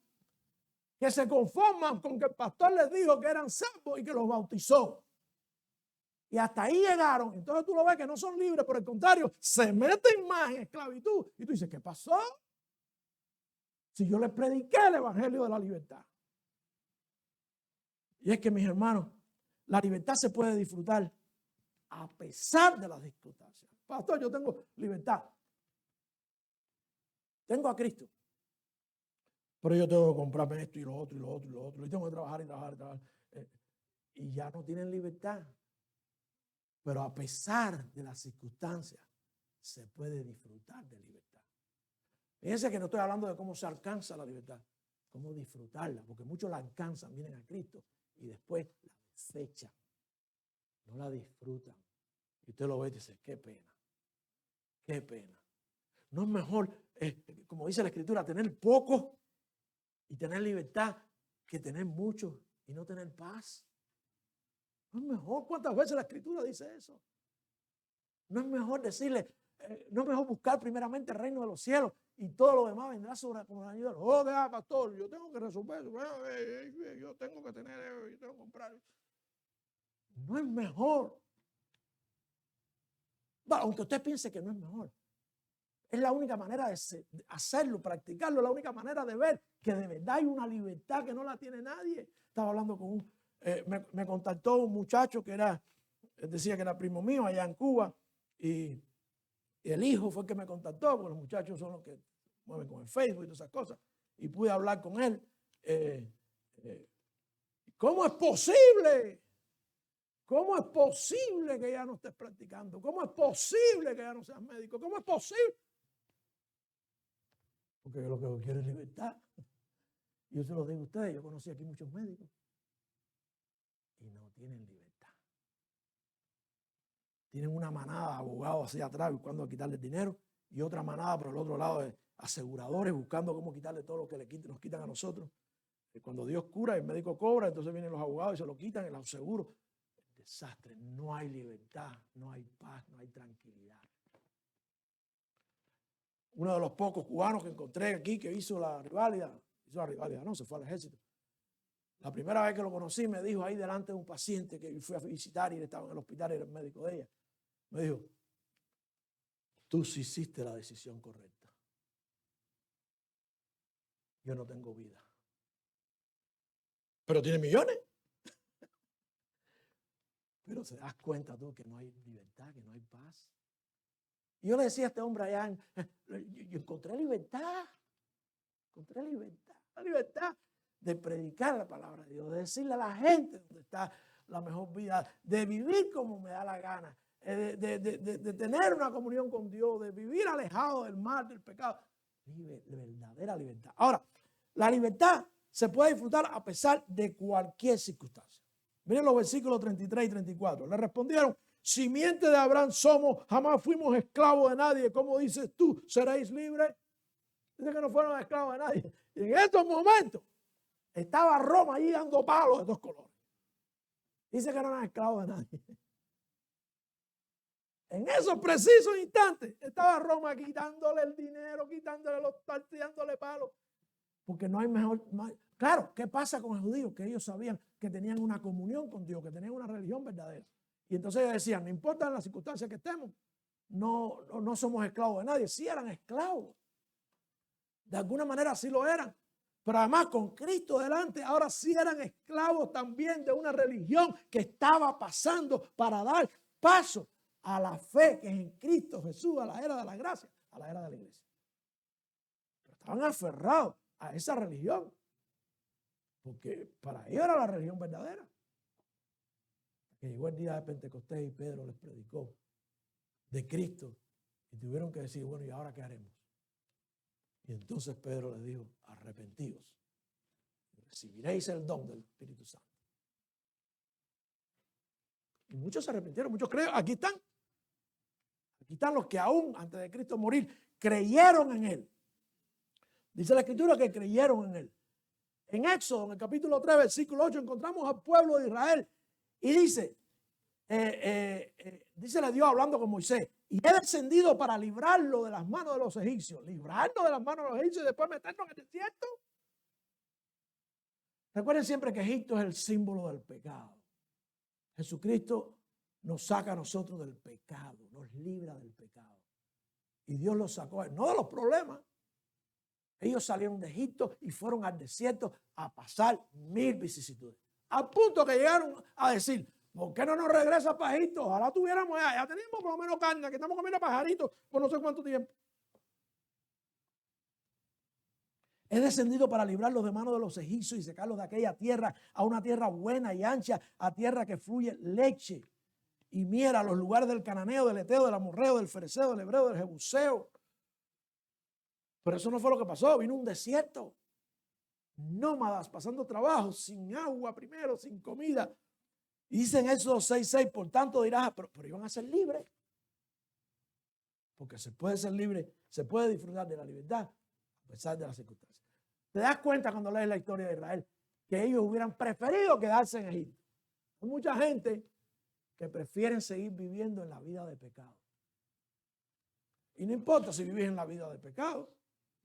Speaker 1: que se conforman con que el pastor les dijo que eran salvos y que los bautizó. Y hasta ahí llegaron. Entonces tú lo ves que no son libres, por el contrario, se meten más en esclavitud. Y tú dices, ¿qué pasó? Si yo les prediqué el evangelio de la libertad. Y es que, mis hermanos, la libertad se puede disfrutar a pesar de las circunstancias. Pastor, yo tengo libertad. Tengo a Cristo. Pero yo tengo que comprarme esto y lo otro y lo otro y lo otro. Y tengo que trabajar y trabajar y trabajar. Y ya no tienen libertad. Pero a pesar de las circunstancias, se puede disfrutar de libertad. Fíjense que no estoy hablando de cómo se alcanza la libertad, cómo disfrutarla, porque muchos la alcanzan, vienen a Cristo y después la desechan, no la disfrutan. Y usted lo ve y dice, qué pena, qué pena. No es mejor, como dice la Escritura, tener poco y tener libertad que tener mucho y no tener paz. No es mejor. ¿Cuántas veces la Escritura dice eso? No es mejor decirle, no es mejor buscar primeramente el reino de los cielos y todo lo demás vendrá sobre como la ayuda. Oh, vea, pastor, yo tengo que resolver eso. Yo tengo que tener eso, yo tengo que comprar. No es mejor. Bueno, aunque usted piense que no es mejor. Es la única manera de hacerlo, practicarlo, la única manera de ver que de verdad hay una libertad que no la tiene nadie. Estaba hablando con me contactó un muchacho que decía que era primo mío allá en Cuba y el hijo fue el que me contactó, porque los muchachos son los que mueven con el Facebook y todas esas cosas. Y pude hablar con él. ¿Cómo es posible? ¿Cómo es posible que ya no estés practicando? ¿Cómo es posible que ya no seas médico? ¿Cómo es posible? Porque yo lo que quiero es libertad. Yo se lo digo a ustedes, yo conocí aquí muchos médicos y no tienen libertad. Tienen una manada de abogados hacia atrás buscando quitarle dinero y otra manada por el otro lado de aseguradores buscando cómo quitarle todo lo que nos quitan a nosotros. Y cuando Dios cura, el médico cobra, entonces vienen los abogados y se lo quitan, el seguro. Desastre, no hay libertad, no hay paz, no hay tranquilidad. Uno de los pocos cubanos que encontré aquí que hizo la reválida, no, se fue al ejército. La primera vez que lo conocí me dijo ahí delante de un paciente que fui a visitar y él estaba en el hospital y era el médico de ella. Me dijo, tú sí hiciste la decisión correcta. Yo no tengo vida. Pero tiene millones. Pero te das cuenta tú que no hay libertad, que no hay paz. Y yo le decía a este hombre allá, yo encontré libertad. Encontré libertad. La libertad de predicar la palabra de Dios, de decirle a la gente dónde está la mejor vida, de vivir como me da la gana, de tener una comunión con Dios, de vivir alejado del mal, del pecado. Verdadera libertad. Ahora, la libertad se puede disfrutar a pesar de cualquier circunstancia. Miren los versículos 33 y 34. Le respondieron, simiente de Abraham somos, jamás fuimos esclavos de nadie. ¿Cómo dices tú, seréis libres? Dice que no fueron esclavos de nadie. Y en estos momentos estaba Roma allí dando palos de dos colores. Dice que no eran esclavos de nadie. En esos precisos instantes estaba Roma quitándole el dinero, quitándole los tartes, dándole palos. Porque no hay mejor. Claro, ¿qué pasa con los judíos? Que ellos sabían que tenían una comunión con Dios, que tenían una religión verdadera. Y entonces ellos decían, no importa las circunstancias que estemos, no somos esclavos de nadie. Sí eran esclavos. De alguna manera sí lo eran. Pero además con Cristo delante, ahora sí eran esclavos también de una religión que estaba pasando para dar paso a la fe que es en Cristo Jesús, a la era de la gracia, a la era de la iglesia. Pero estaban aferrados a esa religión, porque para ellos era la religión verdadera. Que llegó el día de Pentecostés y Pedro les predicó de Cristo y tuvieron que decir, bueno, ¿y ahora qué haremos? Y entonces Pedro les dijo, arrepentidos, recibiréis el don del Espíritu Santo. Y muchos se arrepintieron, muchos creen, aquí están los que aún antes de Cristo morir creyeron en Él. Dice la Escritura que creyeron en Él. En Éxodo, en el capítulo 3, versículo 8, encontramos al pueblo de Israel y dice, le Dios hablando con Moisés, y he descendido para librarlo de las manos de los egipcios. Librarlo de las manos de los egipcios y después meternos en el desierto. Recuerden siempre que Egipto es el símbolo del pecado. Jesucristo nos saca a nosotros del pecado, nos libra del pecado. Y Dios los sacó, no de los problemas. Ellos salieron de Egipto y fueron al desierto a pasar 1000 vicisitudes. Al punto que llegaron a decir, ¿por qué no nos regresa para Egipto? Ojalá tuviéramos ya teníamos por lo menos carne, que estamos comiendo pajaritos por no sé cuánto tiempo. He descendido para librarlos de manos de los egipcios y sacarlos de aquella tierra a una tierra buena y ancha, a tierra que fluye leche y miel, a los lugares del cananeo, del eteo, del amorreo, del fereceo, del hebreo, del jebuseo. Pero eso no fue lo que pasó, vino un desierto. Nómadas, pasando trabajo, sin agua primero, sin comida. Y dice en Éxodo 6:6, por tanto dirás, pero iban a ser libres. Porque se puede ser libre, se puede disfrutar de la libertad a pesar de las circunstancias. ¿Te das cuenta cuando lees la historia de Israel que ellos hubieran preferido quedarse en Egipto? Hay mucha gente que prefieren seguir viviendo en la vida de pecado. Y no importa si vives en la vida de pecado,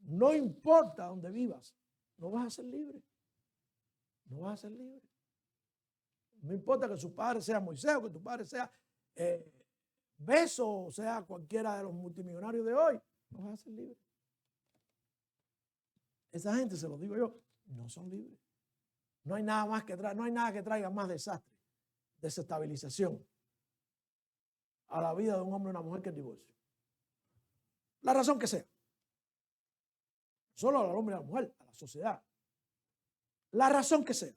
Speaker 1: no importa dónde vivas, no vas a ser libre. No vas a ser libre. No importa que su padre sea Moisés o que tu padre sea Beso o sea cualquiera de los multimillonarios de hoy, no vas a ser libre. Esa gente, se lo digo yo, no son libres. No hay nada más que no hay nada que traiga más desastre, desestabilización a la vida de un hombre o una mujer que el divorcio. La razón que sea. Solo al hombre y a la mujer, a la sociedad. La razón que sea.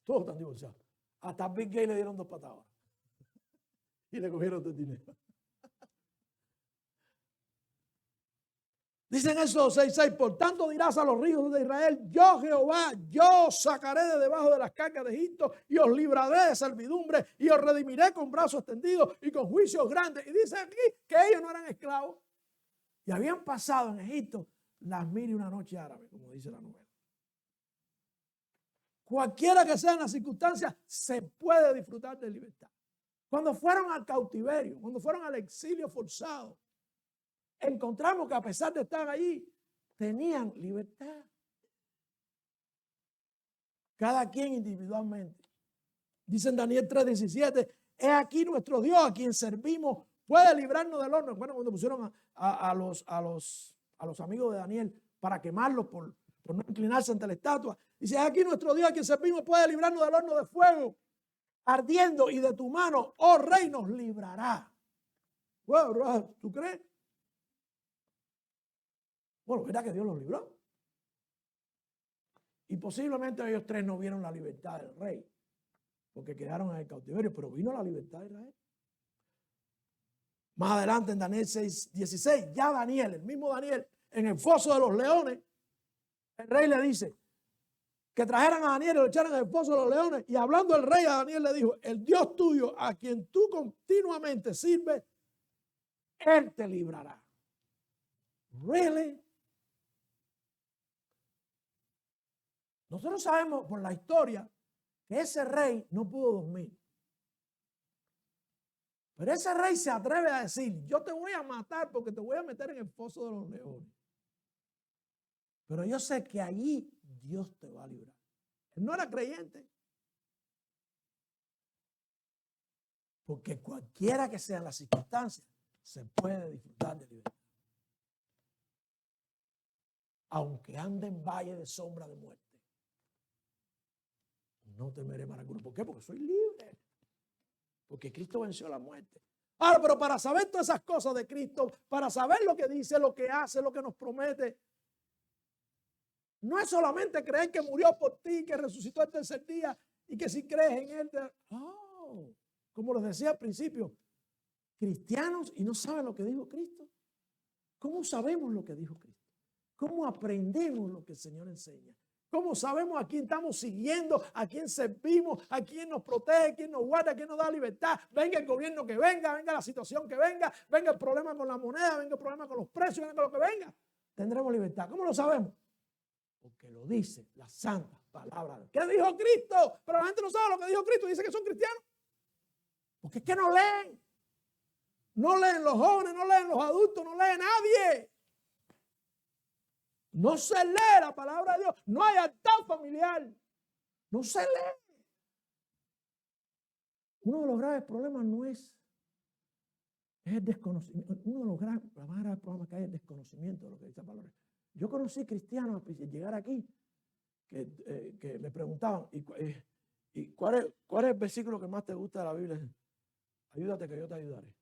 Speaker 1: Todos están divorciados. Hasta Bill Gates le dieron 2 patadas. Y le cogieron todo el dinero. Dicen Éxodo 6:6, por tanto dirás a los ríos de Israel, yo Jehová, yo os sacaré de debajo de las cargas de Egipto y os libraré de servidumbre y os redimiré con brazos extendidos y con juicios grandes. Y dice aquí que ellos no eran esclavos y habían pasado en Egipto las 1001 noches árabes, como dice la novela. Cualquiera que sean las circunstancias, se puede disfrutar de libertad. Cuando fueron al cautiverio, cuando fueron al exilio forzado, encontramos que a pesar de estar allí, tenían libertad. Cada quien individualmente. Dice en Daniel 3:17, he aquí nuestro Dios a quien servimos, puede librarnos del horno. Bueno, cuando pusieron a los amigos de Daniel para quemarlos por no inclinarse ante la estatua, dice, aquí nuestro Dios a quien servimos puede librarnos del horno de fuego ardiendo y de tu mano, oh rey, nos librará. Bueno, ¿tú crees? Bueno, ¿verdad que Dios los libró? Y posiblemente ellos 3 no vieron la libertad del rey, porque quedaron en el cautiverio, pero vino la libertad de Israel. Más adelante en Daniel 6:16, ya Daniel, el mismo Daniel, en el foso de los leones, el rey le dice que trajeran a Daniel y lo echaran en el foso de los leones. Y hablando el rey a Daniel le dijo, el Dios tuyo a quien tú continuamente sirves, Él te librará. ¿Really? Nosotros sabemos por la historia que ese rey no pudo dormir. Pero ese rey se atreve a decir, yo te voy a matar porque te voy a meter en el foso de los leones. Pero yo sé que allí Dios te va a librar. Él no era creyente. Porque cualquiera que sean las circunstancias, se puede disfrutar de libertad. Aunque ande en valle de sombra de muerte, no temeré mal alguno. ¿Por qué? Porque soy libre. Porque Cristo venció la muerte. Ahora, pero para saber todas esas cosas de Cristo, para saber lo que dice, lo que hace, lo que nos promete, no es solamente creer que murió por ti, que resucitó el tercer día y que si crees en Él, como les decía al principio, cristianos y no saben lo que dijo Cristo. ¿Cómo sabemos lo que dijo Cristo? ¿Cómo aprendemos lo que el Señor enseña? ¿Cómo sabemos a quién estamos siguiendo, a quién servimos, a quién nos protege, a quién nos guarda, a quién nos da libertad? Venga el gobierno que venga, venga la situación que venga, venga el problema con la moneda, venga el problema con los precios, venga lo que venga. Tendremos libertad. ¿Cómo lo sabemos? Porque lo dice la santa palabra. ¿Qué dijo Cristo? Pero la gente no sabe lo que dijo Cristo. Dice que son cristianos. Porque es que no leen. No leen los jóvenes, no leen los adultos, no lee nadie. No se lee la palabra de Dios. No hay altar familiar. No se lee. Uno de los graves problemas no es el desconocimiento. Uno de los más graves problemas que hay es el desconocimiento de lo que dice la palabra. Yo conocí cristianos al llegar aquí que me preguntaban, ¿y cuál es el versículo que más te gusta de la Biblia? Ayúdate que yo te ayudaré.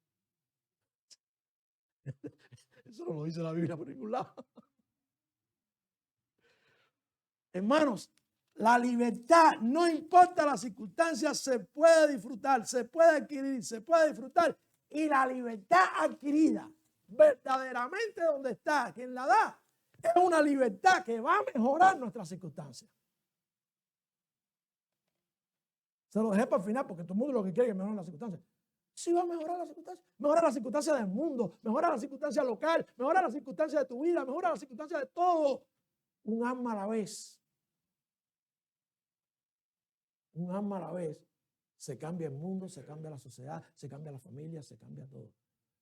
Speaker 1: Eso no lo dice la Biblia por ningún lado. Hermanos, la libertad, no importa las circunstancias, se puede disfrutar, se puede adquirir, se puede disfrutar. Y la libertad adquirida, verdaderamente donde está, quien la da, es una libertad que va a mejorar nuestras circunstancias. Se lo dejé para el final porque todo el mundo lo que quiere es que mejoren las circunstancias. Sí va a mejorar las circunstancias. Mejora las circunstancias del mundo, mejora las circunstancias local, mejora las circunstancias de tu vida, mejora las circunstancias de todo. Un alma a la vez. Un alma a la vez. Se cambia el mundo, se cambia la sociedad, se cambia la familia, se cambia todo.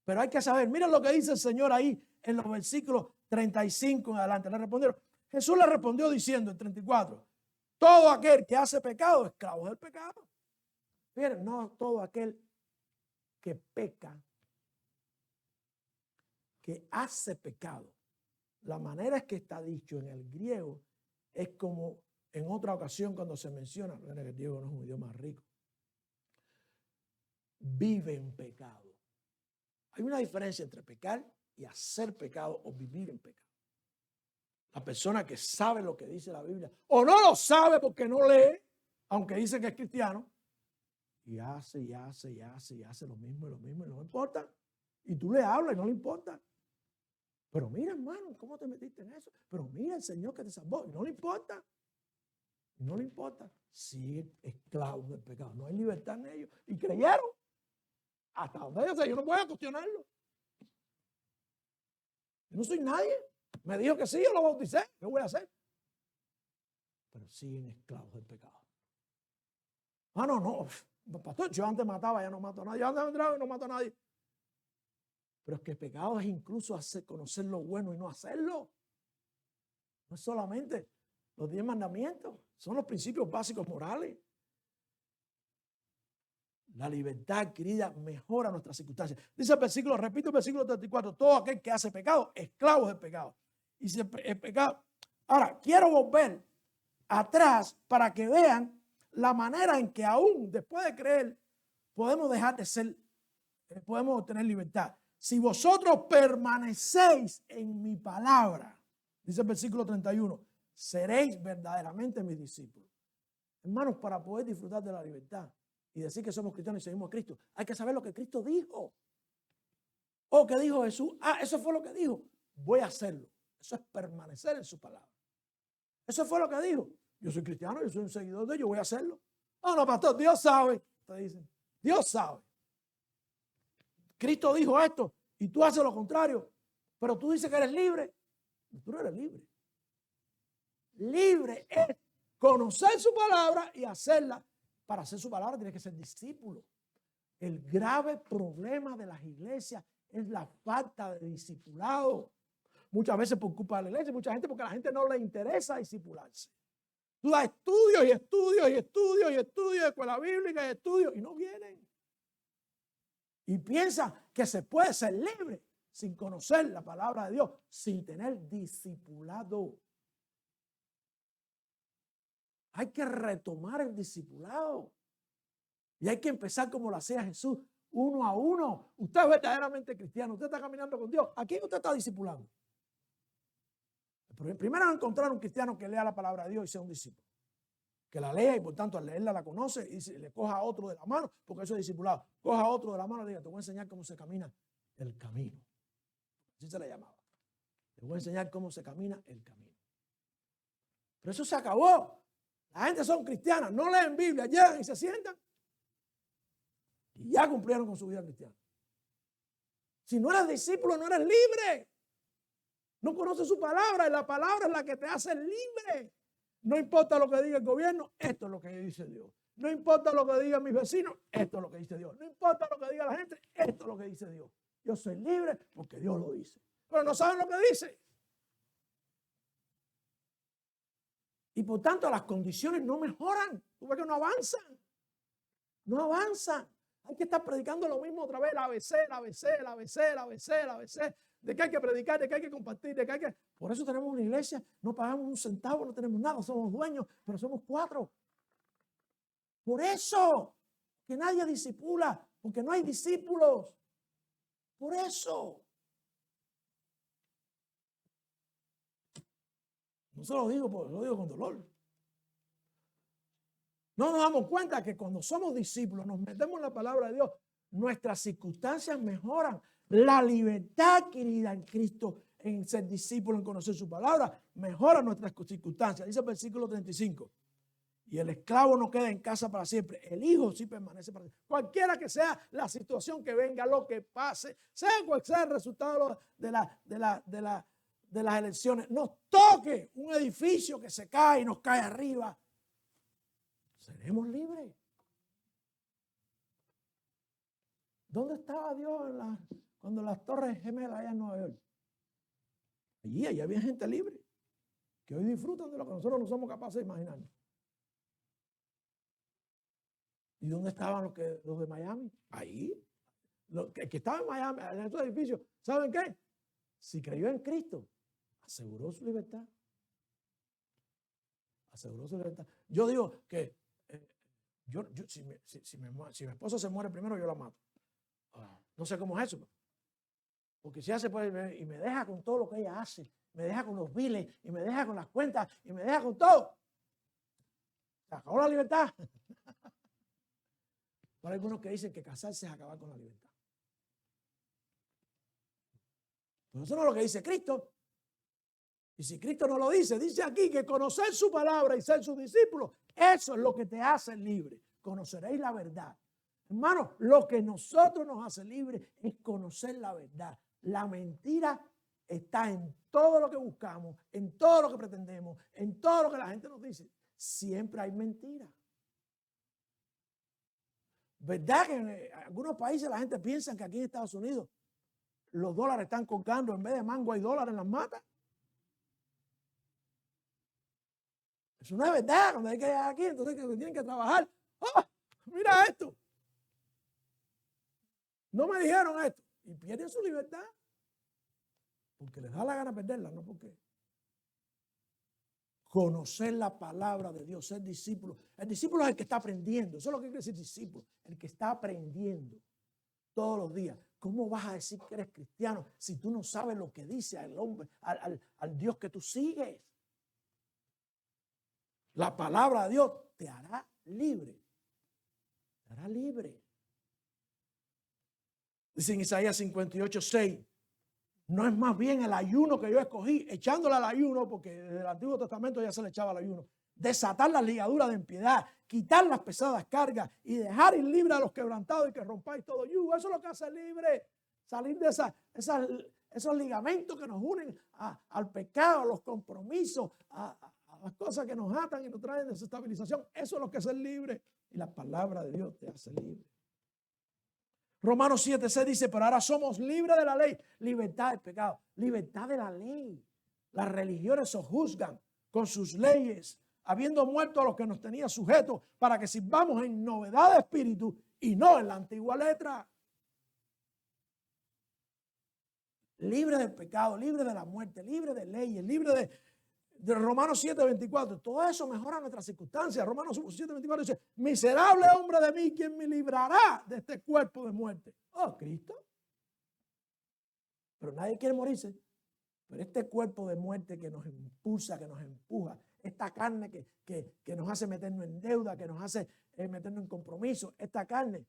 Speaker 1: Pero hay que saber, miren lo que dice el Señor ahí en los versículos 35 en adelante. Le respondieron, Jesús le respondió diciendo en 34, todo aquel que hace pecado, esclavo del pecado. Miren, no todo aquel que peca, que hace pecado. La manera es que está dicho en el griego es como en otra ocasión cuando se menciona, bueno, que el griego no es un idioma rico, vive en pecado. Hay una diferencia entre pecar y hacer pecado o vivir en pecado. La persona que sabe lo que dice la Biblia o no lo sabe porque no lee, aunque dice que es cristiano, y hace lo mismo y no importa. Y tú le hablas y no le importa. Pero mira, hermano, ¿cómo te metiste en eso? Pero mira el Señor que te salvó y no le importa. No le importa. Siguen esclavos del pecado. No hay libertad en ellos. Y creyeron. Hasta donde yo no voy a cuestionarlo. Yo no soy nadie. Me dijo que sí, yo lo bauticé. ¿Qué voy a hacer? Pero siguen esclavos del pecado. Ah, no. Pastor, yo antes mataba, ya no mato a nadie. Yo antes entraba y no mato a nadie. Pero es que el pecado es incluso conocer lo bueno y no hacerlo. No es solamente los 10 mandamientos. Son los principios básicos morales. La libertad adquirida mejora nuestras circunstancias. Dice el versículo, repito el versículo 34, todo aquel que hace pecado, esclavo del pecado. Y si el pecado. Ahora, quiero volver atrás para que vean la manera en que aún después de creer podemos dejar de ser, podemos obtener libertad. Si vosotros permanecéis en mi palabra, dice el versículo 31, seréis verdaderamente mis discípulos. Hermanos, para poder disfrutar de la libertad y decir que somos cristianos y seguimos a Cristo, hay que saber lo que Cristo dijo. O que dijo Jesús, eso fue lo que dijo, voy a hacerlo. Eso es permanecer en su palabra. Eso fue lo que dijo. Yo soy cristiano, yo soy un seguidor de ellos, voy a hacerlo. No, pastor, Dios sabe. Te dicen, Dios sabe. Cristo dijo esto y tú haces lo contrario. Pero tú dices que eres libre. Tú no eres libre. Libre es conocer su palabra y hacerla. Para hacer su palabra tienes que ser discípulo. El grave problema de las iglesias es la falta de discipulado. Muchas veces por culpa de la iglesia, mucha gente porque a la gente no le interesa discipularse. Tú das estudios de escuela bíblica y estudios y no vienen. Y piensa que se puede ser libre sin conocer la palabra de Dios, sin tener discipulado. Hay que retomar el discipulado. Y hay que empezar como lo hacía Jesús, uno a uno. Usted es verdaderamente cristiano, usted está caminando con Dios. ¿A quién usted está discipulando? Primero encontrar un cristiano que lea la palabra de Dios y sea un discípulo. Que la lea y por tanto al leerla la conoce y le coja a otro de la mano, porque eso es discipulado. Coja a otro de la mano y diga, te voy a enseñar cómo se camina el camino. Así se le llamaba. Te voy a enseñar cómo se camina el camino. Pero eso se acabó. La gente son cristianas, no leen Biblia, llegan y se sientan y ya cumplieron con su vida cristiana. Si no eres discípulo, no eres libre. No conoces su palabra y la palabra es la que te hace libre. No importa lo que diga el gobierno, esto es lo que dice Dios. No importa lo que digan mis vecinos, esto es lo que dice Dios. No importa lo que diga la gente, esto es lo que dice Dios. Yo soy libre porque Dios lo dice. Pero no saben lo que dice. Y por tanto las condiciones no mejoran. Tú ves que no avanzan. No avanzan. Hay que estar predicando lo mismo otra vez. La ABC. De que hay que predicar, de que hay que compartir, de que hay que... Por eso tenemos una iglesia. No pagamos un centavo, no tenemos nada. Somos dueños, pero somos 4. Por eso. Que nadie discipula. Porque no hay discípulos. Por eso. No se lo digo, porque lo digo con dolor. No nos damos cuenta que cuando somos discípulos, nos metemos en la palabra de Dios, nuestras circunstancias mejoran. La libertad adquirida en Cristo, en ser discípulo, en conocer su palabra, mejora nuestras circunstancias. Dice el versículo 35. Y el esclavo no queda en casa para siempre. El hijo sí permanece para siempre. Cualquiera que sea la situación que venga, lo que pase, sea cual sea el resultado de las elecciones, nos toque un edificio que se cae y nos cae arriba, seremos libres. ¿Dónde estaba Dios cuando las Torres Gemelas allá en Nueva York? Allí había gente libre que hoy disfrutan de lo que nosotros no somos capaces de imaginarnos. ¿Y dónde estaban los de Miami? Ahí. El que estaba en Miami, en estos edificios, ¿saben qué? Si creyó en Cristo, aseguró su libertad. Aseguró su libertad. Yo digo que si mi esposa se muere primero, yo la mato. No sé cómo es eso. Porque si hace y me deja con todo lo que ella hace, me deja con los biles, y me deja con las cuentas, y me deja con todo. Se acabó la libertad. Pero hay algunos que dicen que casarse es acabar con la libertad. Pero eso no es lo que dice Cristo. Y si Cristo no lo dice, dice aquí que conocer su palabra y ser su discípulo, eso es lo que te hace libre. Conoceréis la verdad. Hermano, lo que nosotros nos hace libre es conocer la verdad. La mentira está en todo lo que buscamos, en todo lo que pretendemos, en todo lo que la gente nos dice. Siempre hay mentira. ¿Verdad que en algunos países la gente piensa que aquí en Estados Unidos los dólares están colgando, en vez de mango hay dólares en las matas? Eso no es verdad. Cuando hay que llegar aquí, entonces tienen que trabajar. ¡Oh! Mira esto. No me dijeron esto. Y pierden su libertad. Porque les da la gana perderla, no porque. Conocer la palabra de Dios, ser discípulo. El discípulo es el que está aprendiendo. Eso es lo que quiere decir discípulo. El que está aprendiendo todos los días. ¿Cómo vas a decir que eres cristiano si tú no sabes lo que dice al hombre, al Dios que tú sigues? La palabra de Dios te hará libre. Te hará libre. Dice en Isaías 58:6. No es más bien el ayuno que yo escogí, echándole al ayuno, porque desde el Antiguo Testamento ya se le echaba al ayuno. Desatar las ligaduras de impiedad, quitar las pesadas cargas y dejar ir libre a los quebrantados y que rompáis todo yugo. Eso es lo que hace libre. Salir de esos ligamentos que nos unen al pecado, a los compromisos, a las cosas que nos atan y nos traen desestabilización. Eso es lo que es ser libre. Y la palabra de Dios te hace libre. Romanos 7:6 dice, pero ahora somos libres de la ley. Libertad del pecado. Libertad de la ley. Las religiones sojuzgan con sus leyes, habiendo muerto a los que nos tenían sujetos, para que sirvamos en novedad de espíritu y no en la antigua letra. libre del pecado, libre de la muerte, libre de leyes, libre de Romanos 7:24. Todo eso mejora nuestras circunstancias. Romanos 7:24 dice, miserable hombre de mí, ¿quién me librará de este cuerpo de muerte? Oh, Cristo. Pero nadie quiere morirse. Pero este cuerpo de muerte que nos impulsa, que nos empuja, esta carne que nos hace meternos en deuda, que nos hace meternos en compromiso, esta carne,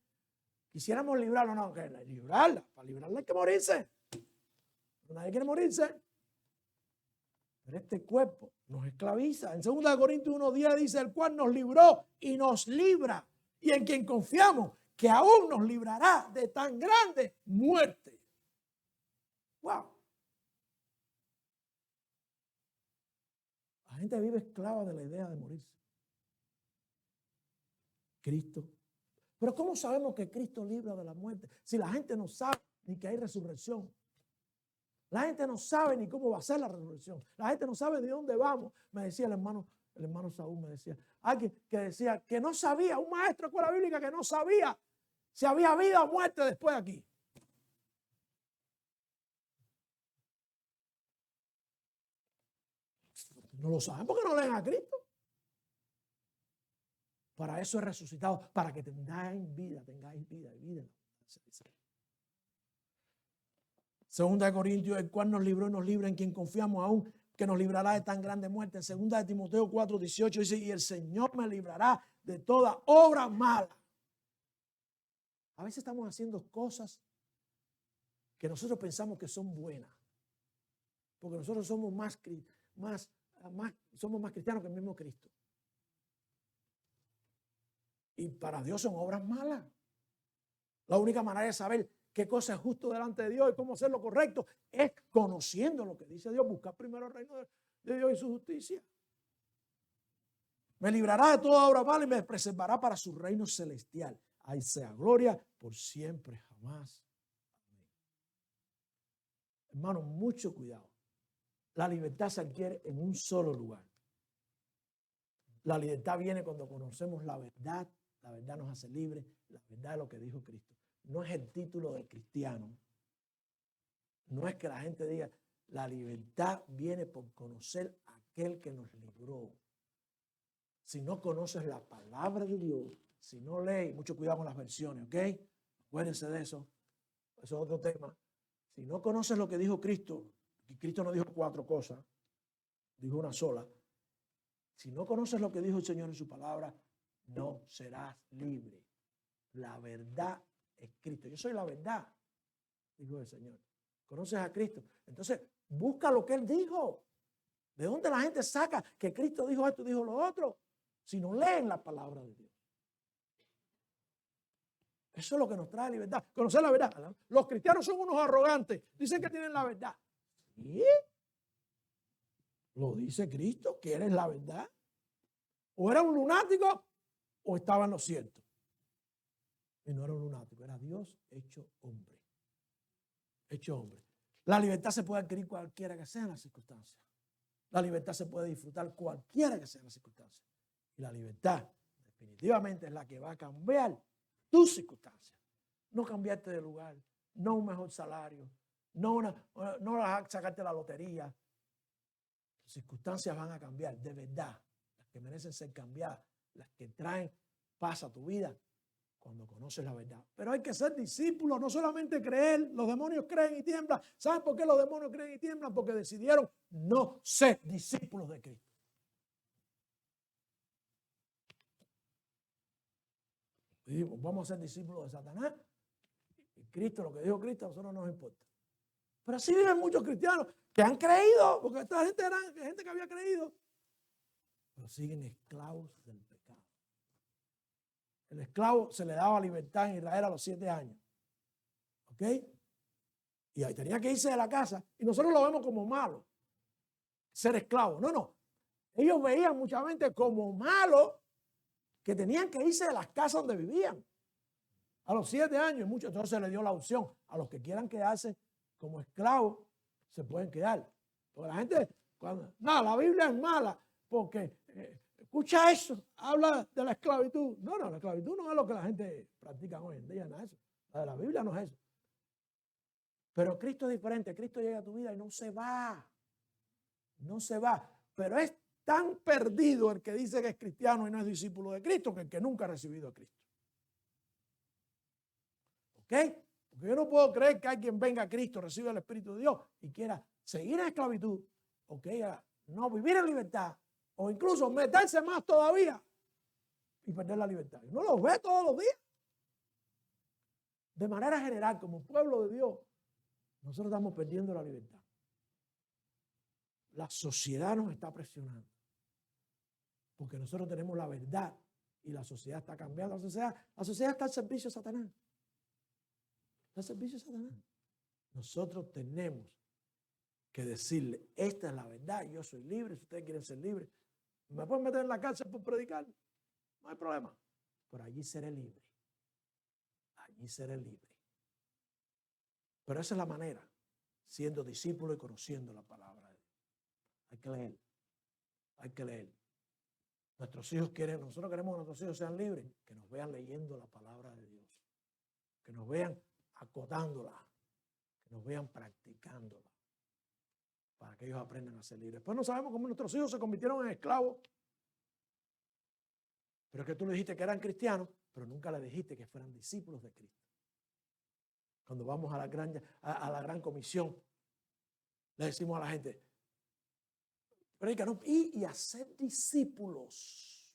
Speaker 1: quisiéramos librarla, no, que librarla, para librarla hay que morirse. Pero nadie quiere morirse. Pero este cuerpo nos esclaviza. En 2 Corintios 1:10 dice, el cual nos libró y nos libra, y en quien confiamos, que aún nos librará de tan grande muerte. Wow. La gente vive esclava de la idea de morirse. Cristo. Pero ¿cómo sabemos que Cristo libra de la muerte? Si la gente no sabe ni que hay resurrección. La gente no sabe ni cómo va a ser la resurrección. La gente no sabe de dónde vamos. Me decía el hermano Saúl, me decía, alguien que decía que no sabía, un maestro de escuela bíblica que no sabía si había vida o muerte después de aquí. No lo saben porque no leen a Cristo. Para eso es resucitado, para que tengáis vida y vida. 2 Corintios, el cual nos libró y nos libra, en quien confiamos aún, que nos librará de tan grande muerte. En 2 Timoteo 4:18 dice, y el Señor me librará de toda obra mala. A veces estamos haciendo cosas que nosotros pensamos que son buenas, porque nosotros somos más cristianos que el mismo Cristo. Y para Dios son obras malas. La única manera de saber qué cosa es justo delante de Dios y cómo hacer lo correcto es conociendo lo que dice Dios. Buscar primero el reino de Dios y su justicia. Me librará de toda obra mala y me preservará para su reino celestial. Ahí sea gloria por siempre, jamás. Amén. Hermano, mucho cuidado. La libertad se adquiere en un solo lugar. La libertad viene cuando conocemos la verdad. La verdad nos hace libres. La verdad es lo que dijo Cristo. No es el título de cristiano. No es que la gente diga, la libertad viene por conocer a aquel que nos libró. Si no conoces la palabra de Dios, si no lees, mucho cuidado con las versiones, ¿ok? Acuérdense de eso. Eso es otro tema. Si no conoces lo que dijo Cristo, y Cristo no dijo 4 cosas, dijo una sola. Si no conoces lo que dijo el Señor en su palabra, no serás libre. La verdad es Cristo. Yo soy la verdad, dijo el Señor. ¿Conoces a Cristo? Entonces, busca lo que Él dijo. ¿De dónde la gente saca que Cristo dijo esto, dijo lo otro? Si no leen la palabra de Dios. Eso es lo que nos trae libertad. Conocer la verdad. Los cristianos son unos arrogantes. Dicen que tienen la verdad. ¿Sí? Lo dice Cristo, que eres la verdad. O era un lunático o estaba en lo cierto. Y no era un lunático, era Dios hecho hombre. Hecho hombre. La libertad se puede adquirir cualquiera que sean las circunstancias. La libertad se puede disfrutar cualquiera que sean las circunstancias. Y la libertad definitivamente es la que va a cambiar tus circunstancias. No cambiarte de lugar, no un mejor salario, no sacarte la lotería. Tus circunstancias van a cambiar de verdad. Las que merecen ser cambiadas, las que traen paz a tu vida cuando conoces la verdad. Pero hay que ser discípulos, no solamente creer. Los demonios creen y tiemblan. ¿Saben por qué los demonios creen y tiemblan? Porque decidieron no ser discípulos de Cristo. Y dijimos, vamos a ser discípulos de Satanás. Y Cristo, lo que dijo Cristo, a nosotros no nos importa. Pero así viven muchos cristianos que han creído, porque esta gente era gente que había creído, pero siguen esclavos del pecado. El esclavo se le daba libertad en Israel a los 7 años. ¿Ok? Y ahí tenía que irse de la casa. Y nosotros lo vemos como malo, ser esclavo. No. Ellos veían mucha gente como malo que tenían que irse de las casas donde vivían. A los 7 años, entonces se le dio la opción. A los que quieran quedarse como esclavos, se pueden quedar. Porque la gente, la Biblia es mala porque... escucha eso, habla de la esclavitud. No, la esclavitud no es lo que la gente practica hoy en día, no es eso. La de la Biblia no es eso. Pero Cristo es diferente. Cristo llega a tu vida y no se va. No se va. Pero es tan perdido el que dice que es cristiano y no es discípulo de Cristo que el que nunca ha recibido a Cristo. ¿Ok? Porque yo no puedo creer que alguien venga a Cristo, reciba el Espíritu de Dios y quiera seguir en esclavitud, o que no vivir en libertad, o incluso meterse más todavía y perder la libertad. Y uno lo ve todos los días. De manera general, como pueblo de Dios, nosotros estamos perdiendo la libertad. La sociedad nos está presionando. Porque nosotros tenemos la verdad y la sociedad está cambiando. La sociedad está al servicio de Satanás. Está al servicio de Satanás. Nosotros tenemos que decirle, esta es la verdad, yo soy libre, si ustedes quieren ser libres, me pueden meter en la cárcel por predicar, no hay problema. Pero allí seré libre. Allí seré libre. Pero esa es la manera, siendo discípulo y conociendo la palabra de Dios. Hay que leer. Hay que leer. Nuestros hijos nosotros queremos que nuestros hijos sean libres, que nos vean leyendo la palabra de Dios, que nos vean acotándola, que nos vean practicándola, para que ellos aprendan a ser libres. Después no sabemos cómo nuestros hijos se convirtieron en esclavos, pero es que tú le dijiste que eran cristianos, pero nunca le dijiste que fueran discípulos de Cristo. Cuando vamos a la gran comisión, le decimos a la gente, predica, ¿no? Y hacer discípulos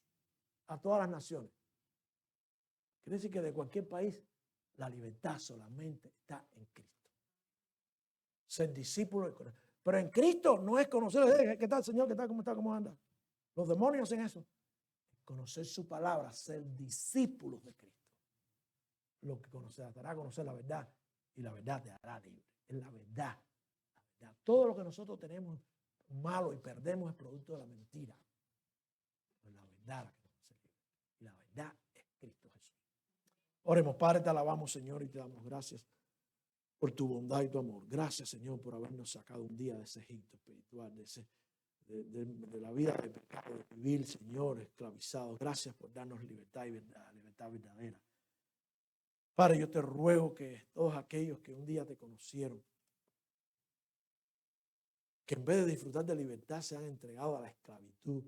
Speaker 1: a todas las naciones. Quiere decir que de cualquier país la libertad solamente está en Cristo. Ser discípulo. Pero en Cristo no es conocer, ¿qué tal, Señor? ¿Qué tal? ¿Cómo está? ¿Cómo anda? Los demonios hacen eso. Conocer su palabra, ser discípulos de Cristo. Lo que conocerás, te hará conocer la verdad y la verdad te hará libre. Es la verdad. La verdad. Todo lo que nosotros tenemos malo y perdemos es producto de la mentira. Pues la verdad la que nos hace libre. Y la verdad es Cristo Jesús. Oremos, Padre, te alabamos, Señor, y te damos gracias por tu bondad y tu amor. Gracias, Señor, por habernos sacado un día de ese Egipto espiritual, de la vida de pecado, de vivir, Señor, esclavizados. Gracias por darnos libertad y verdad, libertad verdadera. Padre, yo te ruego que todos aquellos que un día te conocieron, que en vez de disfrutar de libertad se han entregado a la esclavitud,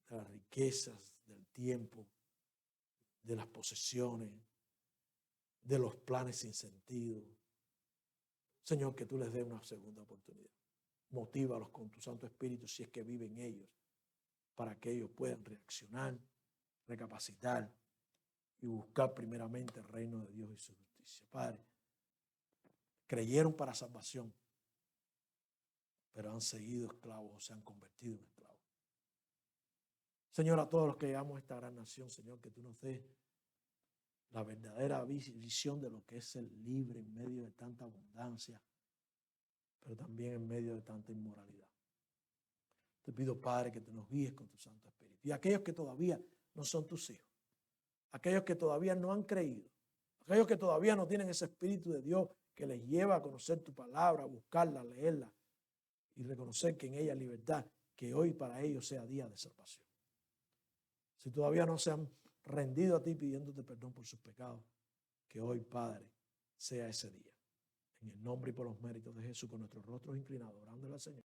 Speaker 1: de las riquezas, del tiempo, de las posesiones, de los planes sin sentido. Señor, que tú les des una segunda oportunidad. Motívalos con tu Santo Espíritu si es que viven ellos, para que ellos puedan reaccionar, recapacitar y buscar primeramente el reino de Dios y su justicia. Padre, creyeron para salvación, pero han seguido esclavos o se han convertido en esclavos. Señor, a todos los que llegamos a esta gran nación, Señor, que tú nos des la verdadera visión de lo que es ser libre en medio de tanta abundancia, pero también en medio de tanta inmoralidad. Te pido, Padre, que te nos guíes con tu Santo Espíritu. Y aquellos que todavía no son tus hijos, aquellos que todavía no han creído, aquellos que todavía no tienen ese Espíritu de Dios que les lleva a conocer tu palabra, a buscarla, a leerla y reconocer que en ella hay libertad, que hoy para ellos sea día de salvación. Si todavía no se han rendido a ti pidiéndote perdón por sus pecados, que hoy, Padre, sea ese día. En el nombre y por los méritos de Jesús, con nuestros rostros inclinados, orando al Señor.